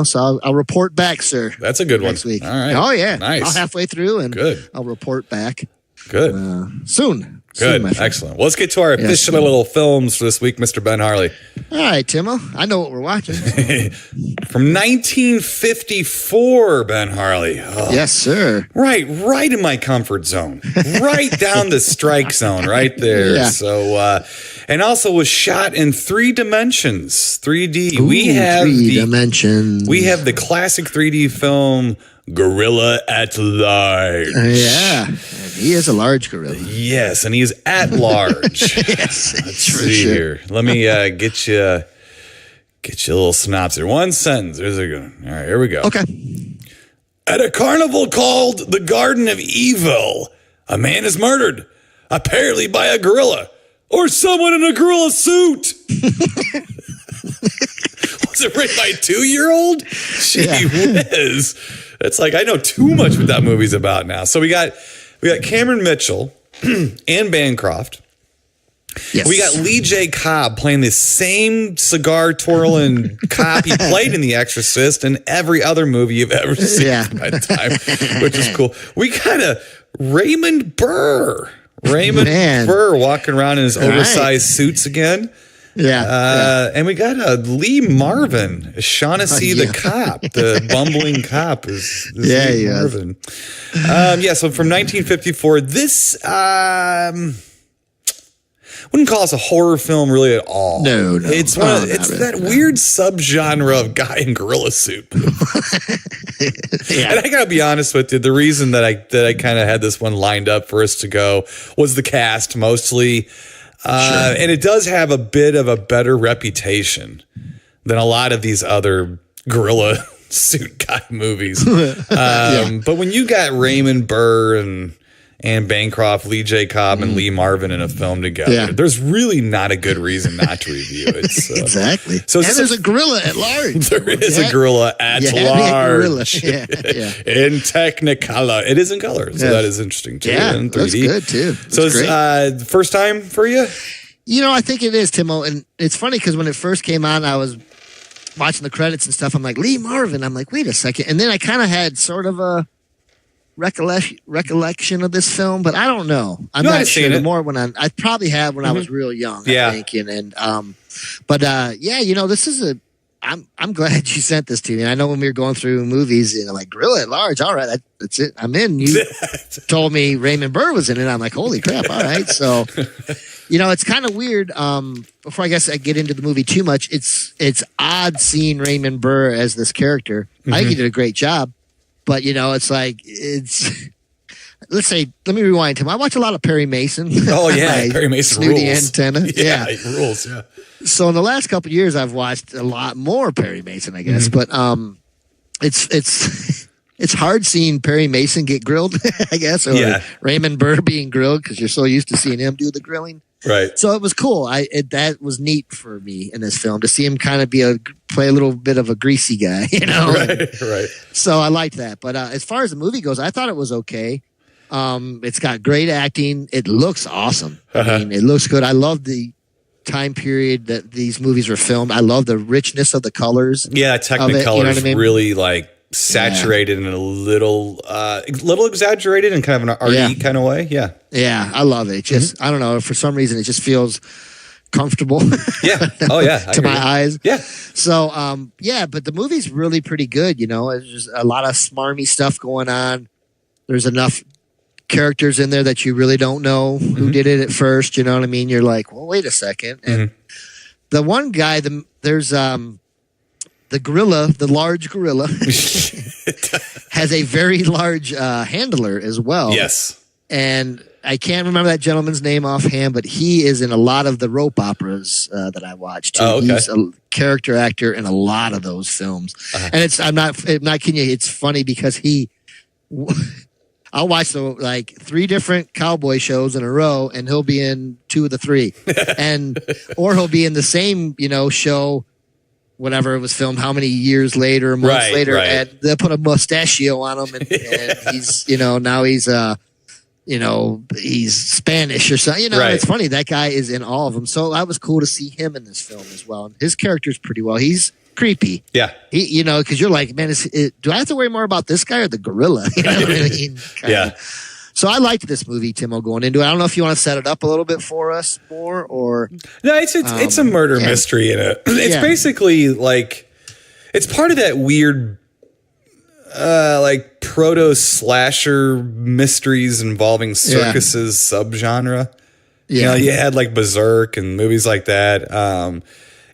So I'll report back, sir. That's a good one. Next week. All right. Oh yeah, nice. I'll halfway through and good. I'll report back. Good. Soon. Good. Excellent. Well, let's get to our official little films for this week, Mr. Ben Harley. All right, Timo. I know what we're watching. From 1954, Ben Harley. Oh. Yes, sir. Right in my comfort zone. Right down the strike zone, right there. Yeah. So, and also was shot in 3 dimensions, 3D. Ooh, we have 3 dimensions. We have the classic 3D film Gorilla at Large. Yeah. He is a large gorilla. Yes, and he is at large. Yes, let's see here. Let me get you a little synopsis. 1 sentence. There's a good one. All right, here we go. Okay. At a carnival called the Garden of Evil, a man is murdered, apparently by a gorilla or someone in a gorilla suit. Was it written by a 2-year-old? Gee whiz. It's like I know too much what that movie's about now. So we got Cameron Mitchell and Bancroft. Yes. We got Lee J. Cobb playing the same cigar twirling cop he played in The Exorcist and every other movie you've ever seen by the time, which is cool. We got a Raymond Burr. Burr walking around in his oversized suits again. Yeah. And we got Lee Marvin, Shaughnessy the cop, the bumbling cop is Lee Marvin. So from 1954, this wouldn't call us a horror film really at all. No. It's that weird subgenre of guy in gorilla suit. And I gotta be honest with you, the reason that I kind of had this one lined up for us to go was the cast mostly. And it does have a bit of a better reputation than a lot of these other gorilla suit guy movies. But when you got Raymond Burr and Bancroft, Lee J. Cobb, and Lee Marvin in a film together, there's really not a good reason not to review it. So. Exactly. So there's a gorilla at large. There is a gorilla at large. In Technicolor. It is in color, so that is interesting too. Yeah, in 3D. That's good too. So it's first time for you? I think it is, Timo. And it's funny because when it first came on, I was watching the credits and stuff. I'm like, Lee Marvin. I'm like, wait a second. And then I kind of had sort of a recollection of this film, but I don't know. I'm not sure. The more when I probably have when I was real young. I think, this is I'm glad you sent this to me. I know when we were going through movies, like Gorilla at Large. All right, that's it. I'm in. You told me Raymond Burr was in it. I'm like, holy crap! All right, so it's kind of weird. Before I get into the movie too much, it's odd seeing Raymond Burr as this character. I think he did a great job. But, it's like, let's say, let me rewind him. I watch a lot of Perry Mason. Oh, yeah. Perry Mason Snooty rules. Antenna. Yeah, it rules, So in the last couple of years, I've watched a lot more Perry Mason, I guess. But it's hard seeing Perry Mason get grilled, I guess, or Raymond Burr being grilled because you're so used to seeing him do the grilling. Right. So it was cool. That was neat for me in this film to see him kind of play a little bit of a greasy guy, Right. So I liked that. But as far as the movie goes, I thought it was okay. It's got great acting. It looks awesome. I mean, it looks good. I love the time period that these movies were filmed. I love the richness of the colors. Yeah, Technicolor is really like saturated and a little exaggerated in kind of an arty kind of way. Yeah, I love it. Just I don't know, for some reason it just feels comfortable. To my eyes. Yeah. So but the movie's really pretty good. There's just a lot of smarmy stuff going on. There's enough characters in there that you really don't know who did it at first. You know what I mean? You're like, well, wait a second. And the one guy, there's the gorilla, the large gorilla, has a very large handler as well. Yes. And I can't remember that gentleman's name offhand, but he is in a lot of the rope operas that I watched. Oh, okay. He's a character actor in a lot of those films. And I'm not kidding you. It's funny because I'll watch 3 different cowboy shows in a row, and he'll be in 2 of the 3, or he'll be in the same show whatever it was filmed, how many years later, months later, and they put a mustachio on him, and he's, now he's he's Spanish or something. It's funny, that guy is in all of them. So that was cool to see him in this film as well. And his character's pretty well. He's creepy. Yeah. Because you're like, man, do I have to worry more about this guy or the gorilla? You know what I mean? Yeah. So I liked this movie, Timo, going into it. I don't know if you want to set it up a little bit for us more, or no, it's a murder mystery in it. It's basically like it's part of that weird like proto slasher mysteries involving circuses subgenre. Yeah, you had like Berserk and movies like that.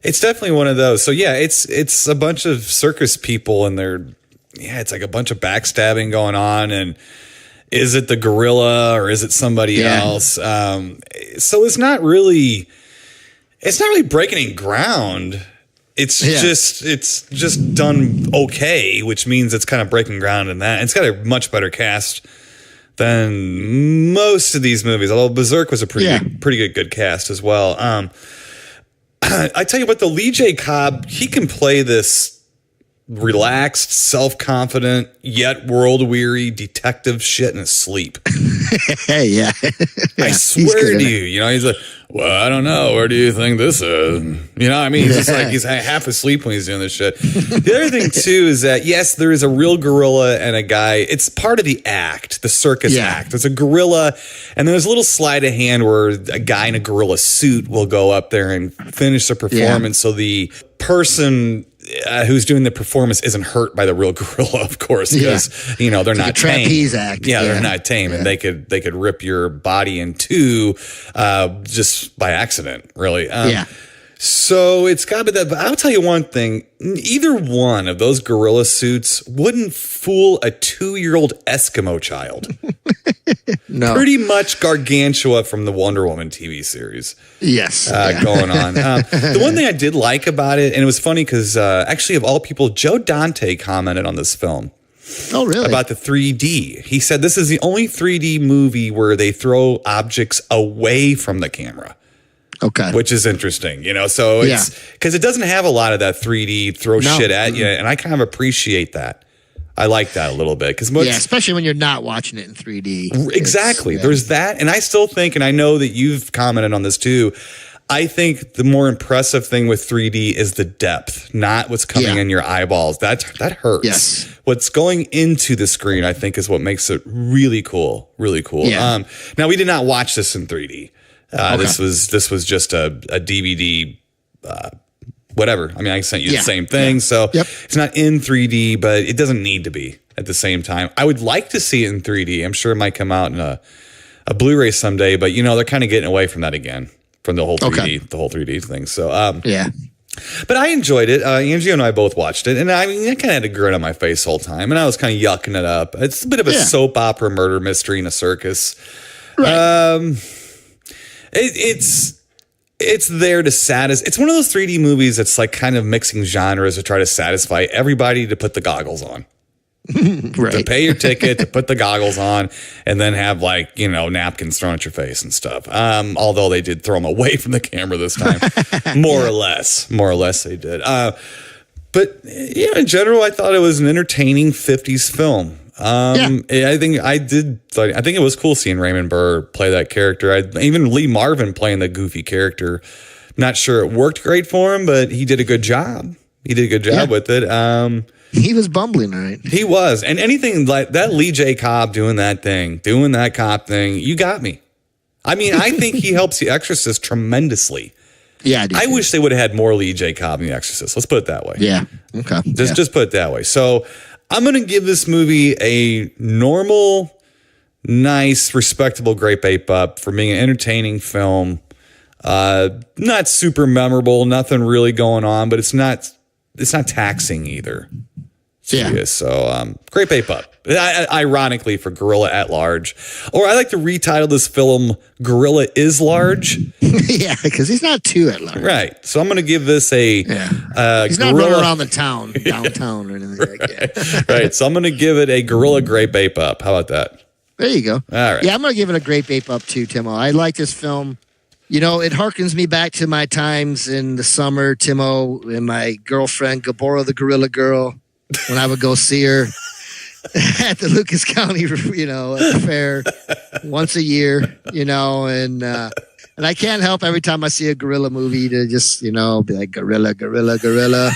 It's definitely one of those. So yeah, it's a bunch of circus people and it's like a bunch of backstabbing going on, and is it the gorilla or is it somebody else? So it's not really breaking any ground. It's just done okay, which means it's kind of breaking ground in that. It's got a much better cast than most of these movies, although Berserk was a pretty good cast as well. I tell you what, the Lee J. Cobb, he can play this relaxed, self-confident, yet world-weary detective shit in his sleep. Yeah. I swear to you, he's like, well, I don't know. Where do you think this is? He's just like, he's half asleep when he's doing this shit. The other thing, too, is that, yes, there is a real gorilla and a guy. It's part of the act, the circus act. There's a gorilla, and there's a little sleight of hand where a guy in a gorilla suit will go up there and finish the performance. So the person who's doing the performance isn't hurt by the real gorilla, of course, because they're not like a trapeze act. Yeah, they're not tame, and they could rip your body in two just by accident, really. So it's got to be that. But I'll tell you one thing: either one of those gorilla suits wouldn't fool a 2-year-old Eskimo child. No, pretty much Gargantua from the Wonder Woman TV series. Yes, going on. The one thing I did like about it, and it was funny because actually, of all people, Joe Dante commented on this film. Oh, really? About the 3D. He said this is the only 3D movie where they throw objects away from the camera. Okay. Which is interesting, so it's because it doesn't have a lot of that 3D throw shit at you. And I kind of appreciate that. I like that a little bit because especially when you're not watching it in 3D. Exactly. There's that. And I still think, and I know that you've commented on this too, I think the more impressive thing with 3D is the depth, not what's coming in your eyeballs. That hurts. Yes. What's going into the screen, I think, is what makes it really cool. Really cool. Yeah. Now, we did not watch this in 3D. This was just a DVD, whatever. I mean, I sent you the same thing, so it's not in 3D, but it doesn't need to be at the same time. I would like to see it in 3D. I'm sure it might come out in a Blu-ray someday, but they're kind of getting away from that again, from the whole 3D thing. So but I enjoyed it. Angie and I both watched it, and I kind of had a grin on my face the whole time, and I was kind of yucking it up. It's a bit of a soap opera murder mystery in a circus. Right. It's there to satisfy. It's one of those 3D movies that's like kind of mixing genres to try to satisfy everybody to put the goggles on. Right. To pay your ticket, to put the goggles on, and then have napkins thrown at your face and stuff. Although they did throw them away from the camera this time, more or less they did. But in general, I thought it was an entertaining 50s film. I think it was cool seeing Raymond Burr play that character. Even Lee Marvin playing the goofy character. Not sure it worked great for him, but he did a good job. With it. He was bumbling, right? He was. And anything like that, Lee J. Cobb doing that cop thing, you got me. I mean, I think he helps The Exorcist tremendously. Yeah, I wish they would have had more Lee J. Cobb in The Exorcist. Let's put it that way. Yeah. Okay. Just put it that way. So I'm going to give this movie a normal, nice, respectable Grape Ape Up for being an entertaining film. Not super memorable, nothing really going on, but it's not taxing either. Yeah. So Grape Ape Up. Ironically for Gorilla at Large. Or I like to retitle this film Gorilla is Large. Yeah, because he's not too at large. Right. So I'm going to give this a he's not running around the town, downtown or anything like that. Right. So I'm going to give it a Gorilla Grape Ape Up. How about that? There you go. All right. Yeah, I'm going to give it a Grape Ape Up too, Timo. I like this film. it harkens me back to my times in the summer, Timo, and my girlfriend, Gabora the Gorilla Girl, when I would go see her at the Lucas County, at the fair once a year, and I can't help every time I see a gorilla movie to just, be like, gorilla, gorilla, gorilla.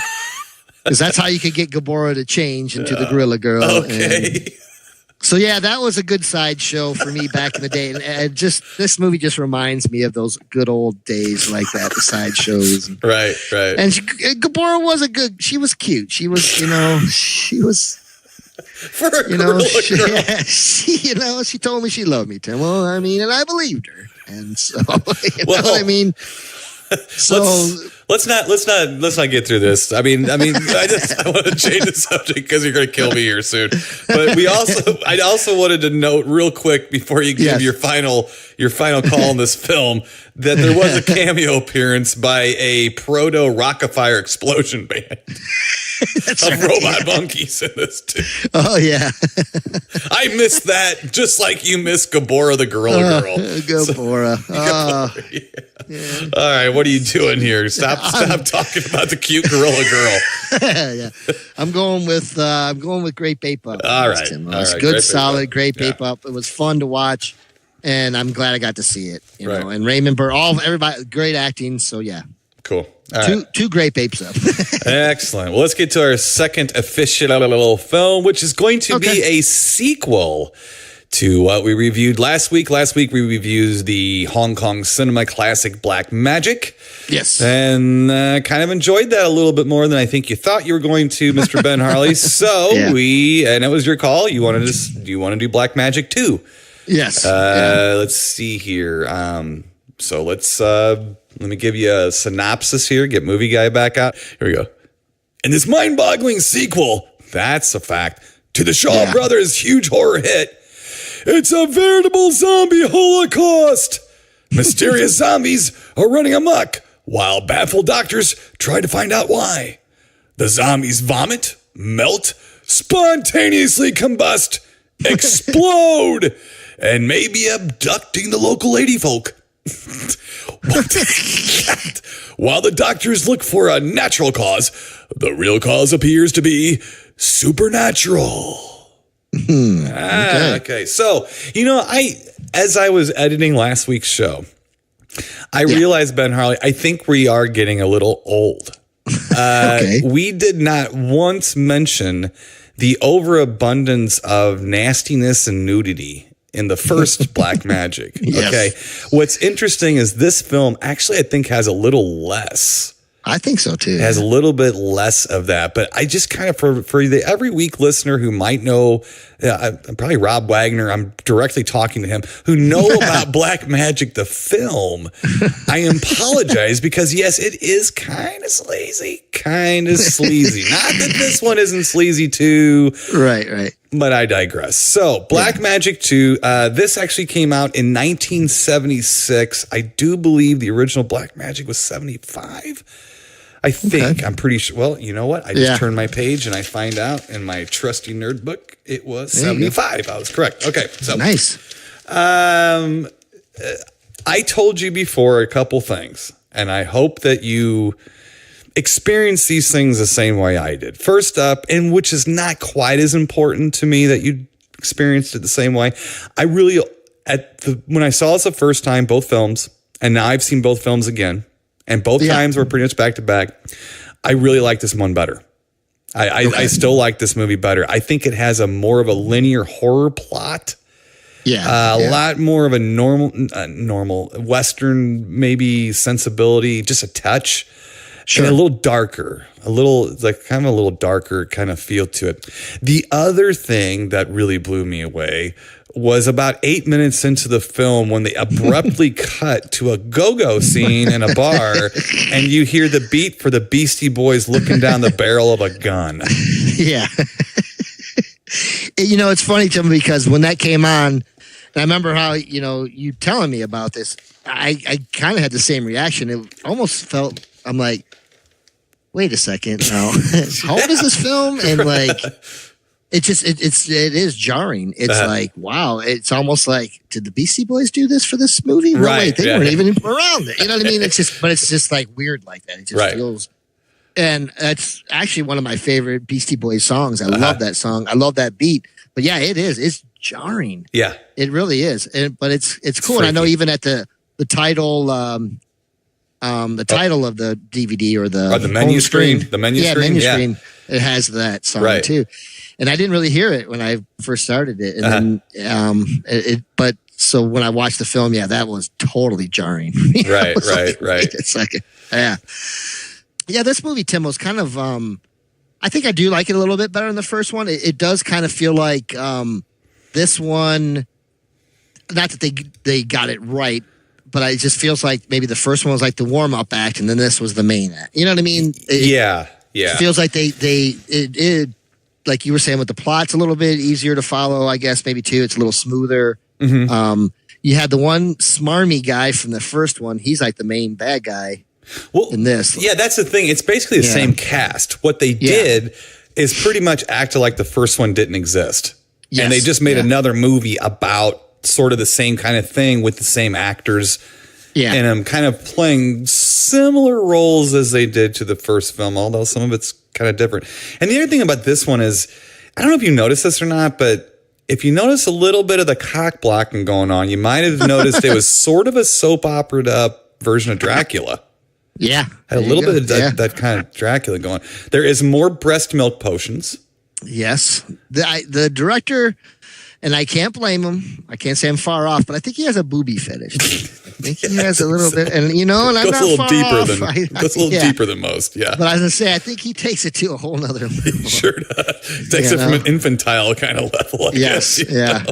Because that's how you could get Gabora to change into the Gorilla Girl. Okay. And so, yeah, that was a good sideshow for me back in the day. And this movie just reminds me of those good old days like that, the sideshows. Right. And Gabora she was cute. She was, she was... For a girl. She told me she loved me, Tim. Well, I mean, and I believed her. And so, you know what I mean? So let's not get through this. I mean, I want to change the subject because you're going to kill me here soon. But I also wanted to note real quick before you give your final call on this film that there was a cameo appearance by a proto Rockafire explosion band of robot monkeys in this too. Oh yeah, I missed that just like you missed Gabora the Gorilla Girl. Gabora. Yeah. All right, what are you doing here? Stop talking about the cute Gorilla Girl. Yeah, I'm going with Great Bape Up. All right, good, solid, Great Bape Up. It was fun to watch, and I'm glad I got to see it. You know, and Raymond Burr, everybody, great acting. So yeah, cool. Two Great Bapes Up. Excellent. Well, let's get to our second official film, which is going to be a sequel to what we reviewed last week. Last week, we reviewed the Hong Kong cinema classic Black Magic. Yes. And kind of enjoyed that a little bit more than I think you thought you were going to, Mr. Ben Harley. So and it was your call. You want to do Black Magic 2? Yes. Let's see here. So let me give you a synopsis here. Get Movie Guy back out. Here we go. In this mind-boggling sequel, that's a fact, to the Shaw Brothers' huge horror hit, it's a veritable zombie holocaust. Mysterious zombies are running amok while baffled doctors try to find out why. The zombies vomit, melt, spontaneously combust, explode, and may be abducting the local ladyfolk. While the doctors look for a natural cause, the real cause appears to be supernatural. Okay. So, as I was editing last week's show, I realized, Ben Harley, I think we are getting a little old. We did not once mention the overabundance of nastiness and nudity in the first Black Magic. Yes. Okay. What's interesting is this film actually, I think, has a little less. I think so too. It has a little bit less of that, but I just kind of, for the every week listener who might know, probably Rob Wagner, I'm directly talking to him, who know about Black Magic, the film, I apologize because yes, it is kind of sleazy. Not that this one isn't sleazy too. Right. But I digress. So, Black Magic 2, this actually came out in 1976. I do believe the original Black Magic was 75. I think. I'm pretty sure. Well, you know what? I just turned my page and I find out in my trusty nerd book it was 75. I was correct. Okay. So nice. I told you before a couple things, and I hope that you experience these things the same way I did. First up, and which is not quite as important to me that you experienced it the same way. I really, when I saw this the first time, both films, and now I've seen both films again, and both times were pretty much back to back, I really like this one better. I still like this movie better. I think it has a more of a linear horror plot. A lot more of a normal Western maybe sensibility, just a touch. Sure. And a little darker, kind of a little darker kind of feel to it. The other thing that really blew me away was about 8 minutes into the film when they abruptly cut to a go-go scene in a bar and you hear the beat for the Beastie Boys looking down the barrel of a gun. Yeah. It's funny, Tim, because when that came on, and I remember how, you telling me about this, I kind of had the same reaction. It almost felt, I'm like, wait a second now. How old is this film? And it is jarring. It's like, wow, it's almost like, did the Beastie Boys do this for this movie? No, wait, they weren't even around it. You know what I mean? It's just like weird like that. It just feels, and that's actually one of my favorite Beastie Boys songs. I love that song. I love that beat. But yeah, it is. It's jarring. Yeah, it really is. But it's cool. And I know even at the title, the title of the DVD or the menu screen, menu screen, it has that song too. And I didn't really hear it when I first started it. And then, but so when I watched the film, that was totally jarring. Right. It's like, this movie, Tim, was kind of, I think I do like it a little bit better than the first one. It does kind of feel like this one, not that they got it right, but it just feels like maybe the first one was like the warm-up act, and then this was the main act. You know what I mean? It feels like they like you were saying with the plot's a little bit easier to follow, I guess, maybe too. It's a little smoother. Mm-hmm. You had the one smarmy guy from the first one. He's like the main bad guy in this. Yeah, that's the thing. It's basically the same cast. What they did is pretty much acted like the first one didn't exist. Yes. And they just made another movie about sort of the same kind of thing with the same actors. Yeah. And I'm kind of playing similar roles as they did to the first film, although some of it's kind of different. And the other thing about this one is, I don't know if you noticed this or not, but if you notice a little bit of the cock blocking going on, you might have noticed it was sort of a soap opera up version of Dracula. Yeah. Had a little bit of that kind of Dracula going. There is more breast milk potions. Yes. The director, and I can't blame him. I can't say I'm far off, but I think he has a booby fetish. I think he has a little bit, and and I'm not far off. That's a little deeper than most, yeah. But I was going to say, I think he takes it to a whole nother level. He sure does. He takes it from an infantile kind of level, I guess. Yeah.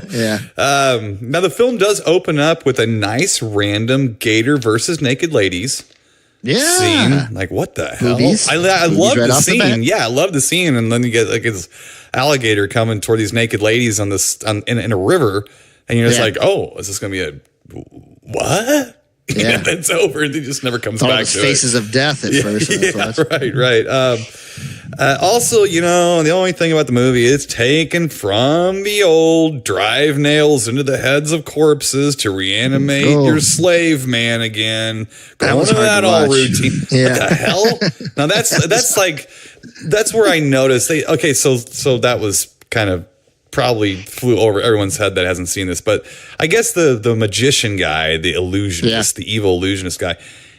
Now, the film does open up with a nice random gator versus naked ladies scene. Like, what the hell? I love the scene. I love the scene. And then you get like this alligator coming toward these naked ladies in a river. And you're just like, oh, is this going to be a what? Yeah. And it's over. It just never comes back to faces of death at first. Right. Also, the only thing about the movie is taken from the old drive nails into the heads of corpses to reanimate your slave man again. Going to that all routine. What the hell? Now that's where I noticed so that was kind of probably flew over everyone's head that hasn't seen this, but I guess the magician guy, the illusionist, the evil illusionist guy,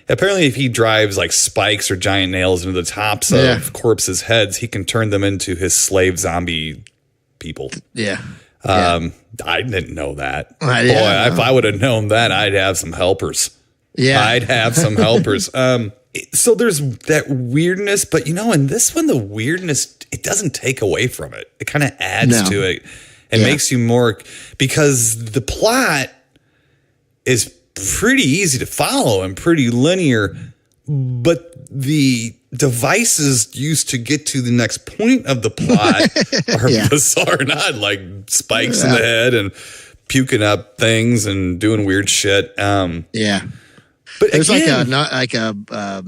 apparently if he drives like spikes or giant nails into the tops of corpses' heads, he can turn them into his slave zombie people. I didn't know that. If I would have known that, I'd have some helpers. I'd have some helpers. So there's that weirdness, but in this one, the weirdness, it doesn't take away from it. It kind of adds to it and makes you more, because the plot is pretty easy to follow and pretty linear, but the devices used to get to the next point of the plot are bizarre and odd, like spikes in the head and puking up things and doing weird shit. But there's like a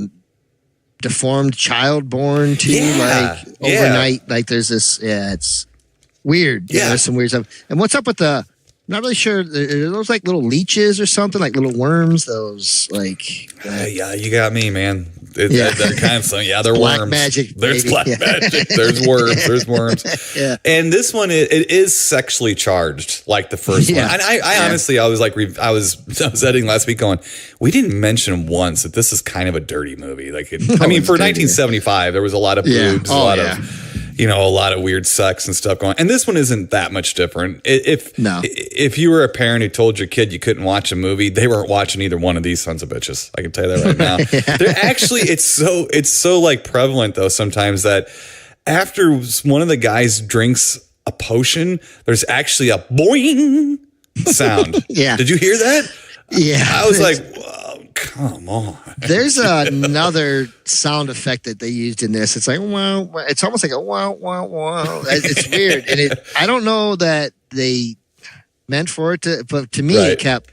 deformed child born to overnight. Like there's this, it's weird. There's some weird stuff. And what's up with I'm not really sure. Are those like little leeches or something, like little worms? Those like. You got me, man. They're kind of they're black worms. Magic. There's black magic. There's worms. There's worms. And this one, it is sexually charged, like the first one. And I honestly, I was editing last week going, we didn't mention once that this is kind of a dirty movie. Like, for 1975, there was a lot of boobs, a lot of weird sex and stuff going on. And this one isn't that much different. If you were a parent who told your kid you couldn't watch a movie, they weren't watching either one of these sons of bitches. I can tell you that right now. They're actually, it's so like prevalent though sometimes that after one of the guys drinks a potion, there's actually a boing sound. Did you hear that? I was like, whoa, come on. There's another sound effect that they used in this. It's like, wow. It's almost like a wow, wow, wow. It's weird. And I don't know that they meant for it to, but to me, it kept,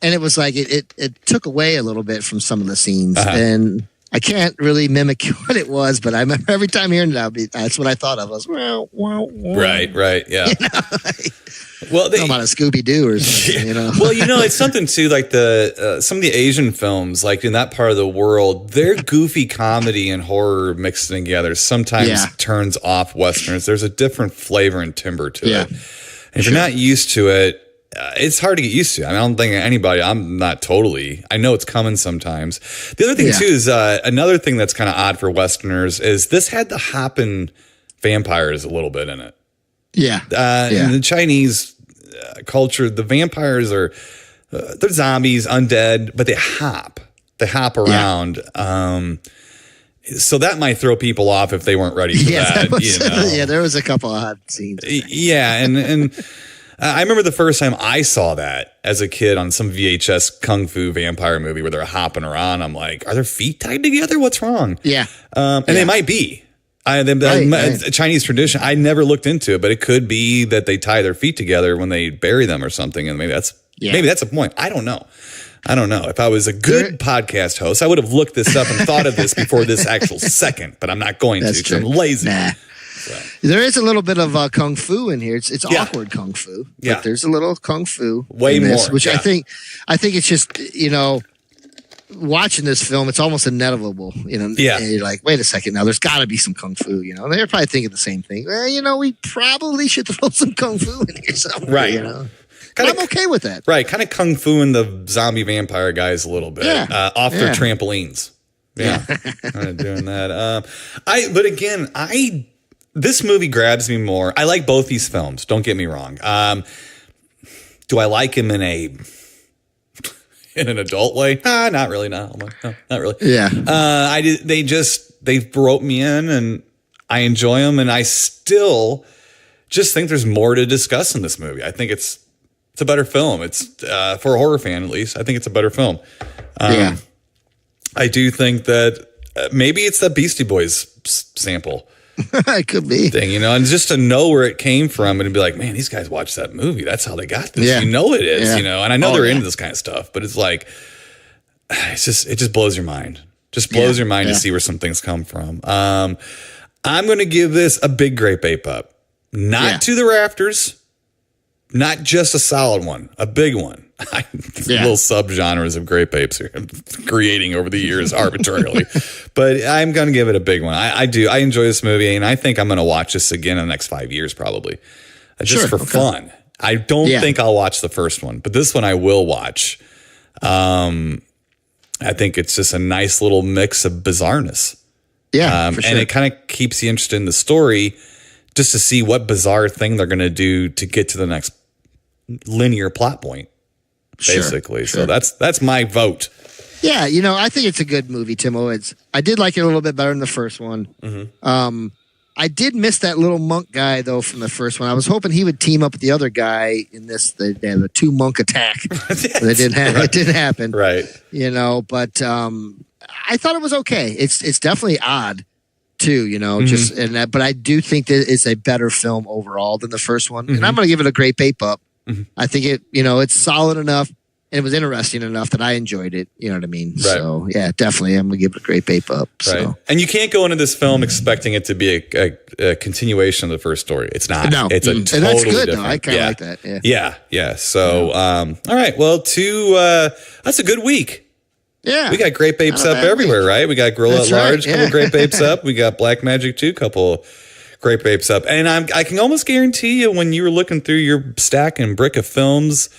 and it was like, it took away a little bit from some of the scenes. And I can't really mimic what it was, but I remember every time hearing it, that's what I thought of. I was, Right, yeah. You know, like, well, I'm on a Scooby-Doo or something, you know. Well, you know, it's something too, like some of the Asian films, like in that part of the world, their goofy comedy and horror mixed together sometimes turns off Westerns. There's a different flavor and timbre to it. And if you're not used to it, it's hard to get used to. I mean, I don't think I'm not totally. I know it's coming sometimes. The other thing too is another thing that's kind of odd for Westerners is this had the hopping vampires a little bit in it. In the Chinese culture, the vampires are they're zombies, undead, but they hop around. So that might throw people off if they weren't ready for that. Yeah, there was a couple of odd scenes. Yeah, and I remember the first time I saw that as a kid on some VHS kung fu vampire movie where they're hopping around. I'm like, are their feet tied together? What's wrong? Yeah, and they might be. Chinese tradition. I never looked into it, but it could be that they tie their feet together when they bury them or something, and maybe that's the point. I don't know. If I was a good podcast host, I would have looked this up and thought of this before this actual second, but I'm not going to because I'm lazy. Nah. So. There is a little bit of kung fu in here. It's awkward kung fu, but there's a little kung fu way more, which I think it's just, you know, watching this film, it's almost inevitable, you know. And you're like, wait a second, now there's got to be some kung fu, you know. And they're probably thinking the same thing. Well, you know, we probably should throw some kung fu in here somewhere, right? You know. I'm okay with that. Right, kind of kung fu-ing the zombie vampire guys a little bit. Off their trampolines. Yeah, kind of doing that. This movie grabs me more. I like both these films. Don't get me wrong. Do I like him in an adult way? Not really. No, not really. Yeah. They brought me in, and I enjoy them, and I still just think there's more to discuss in this movie. I think it's a better film. It's for a horror fan, at least. I think it's a better film. I do think that maybe it's that Beastie Boys sample. It could be thing, you know, and just to know where it came from and be like, man, these guys watched that movie. That's how they got this. You know it is, you know, and I know they're into this kind of stuff, but it's like, it just blows your mind. Just blows your mind to see where some things come from. I'm going to give this a big grape ape up, not to the rafters, not just a solid one, a big one. Little subgenres of grape apes are creating over the years arbitrarily, but I'm going to give it a big one. I enjoy this movie, and I think I'm going to watch this again in the next 5 years, probably, just for fun. I don't think I'll watch the first one, but this one I will watch. I think it's just a nice little mix of bizarreness. Yeah, for sure. And it kind of keeps you interested in the story, just to see what bizarre thing they're going to do to get to the next linear plot point. Basically. So that's my vote. Yeah, you know, I think it's a good movie, Timo. I did like it a little bit better than the first one. Mm-hmm. I did miss that little monk guy though from the first one. I was hoping he would team up with the other guy in this the 2-monk attack. It didn't happen. Right. You know, but I thought it was okay. It's definitely odd too, you know, but I do think that it's a better film overall than the first one. And I'm going to give it a great ape up. I think it's solid enough and it was interesting enough that I enjoyed it. You know what I mean? Right. So yeah, definitely. I'm going to give it a great ape up. So. Right. And you can't go into this film expecting it to be a continuation of the first story. It's not. No. It's a totally and that's good different. though. I kind of like that. Yeah. So, all right. Well, that's a good week. Yeah. We got grape apes up everywhere, right? We got Gorilla at Large, couple grape apes up. We got Black Magic 2, couple grape apes up. And I can almost guarantee you when you were looking through your stack and brick of films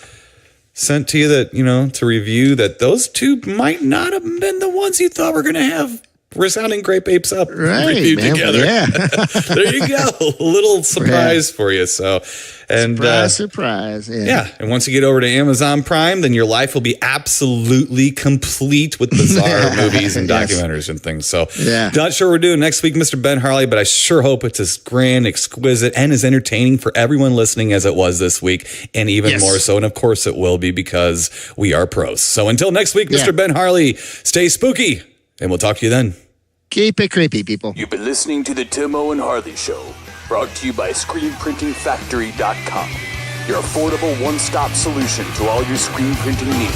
sent to you that, you know, to review, that those two might not have been the ones you thought were going to have resounding grape apes up reviewed together. Yeah. There you go. A little surprise for you. So, and surprise. Yeah. And once you get over to Amazon Prime, then your life will be absolutely complete with bizarre movies and documentaries and things. So, not sure what we're doing next week, Mr. Ben Harley, but I sure hope it's as grand, exquisite, and as entertaining for everyone listening as it was this week, and even more so. And of course, it will be because we are pros. So, until next week, Mr. Ben Harley, stay spooky. And we'll talk to you then. Keep it creepy, people. You've been listening to the Timo and Harley Show, brought to you by ScreenPrintingFactory.com, your affordable one-stop solution to all your screen printing needs.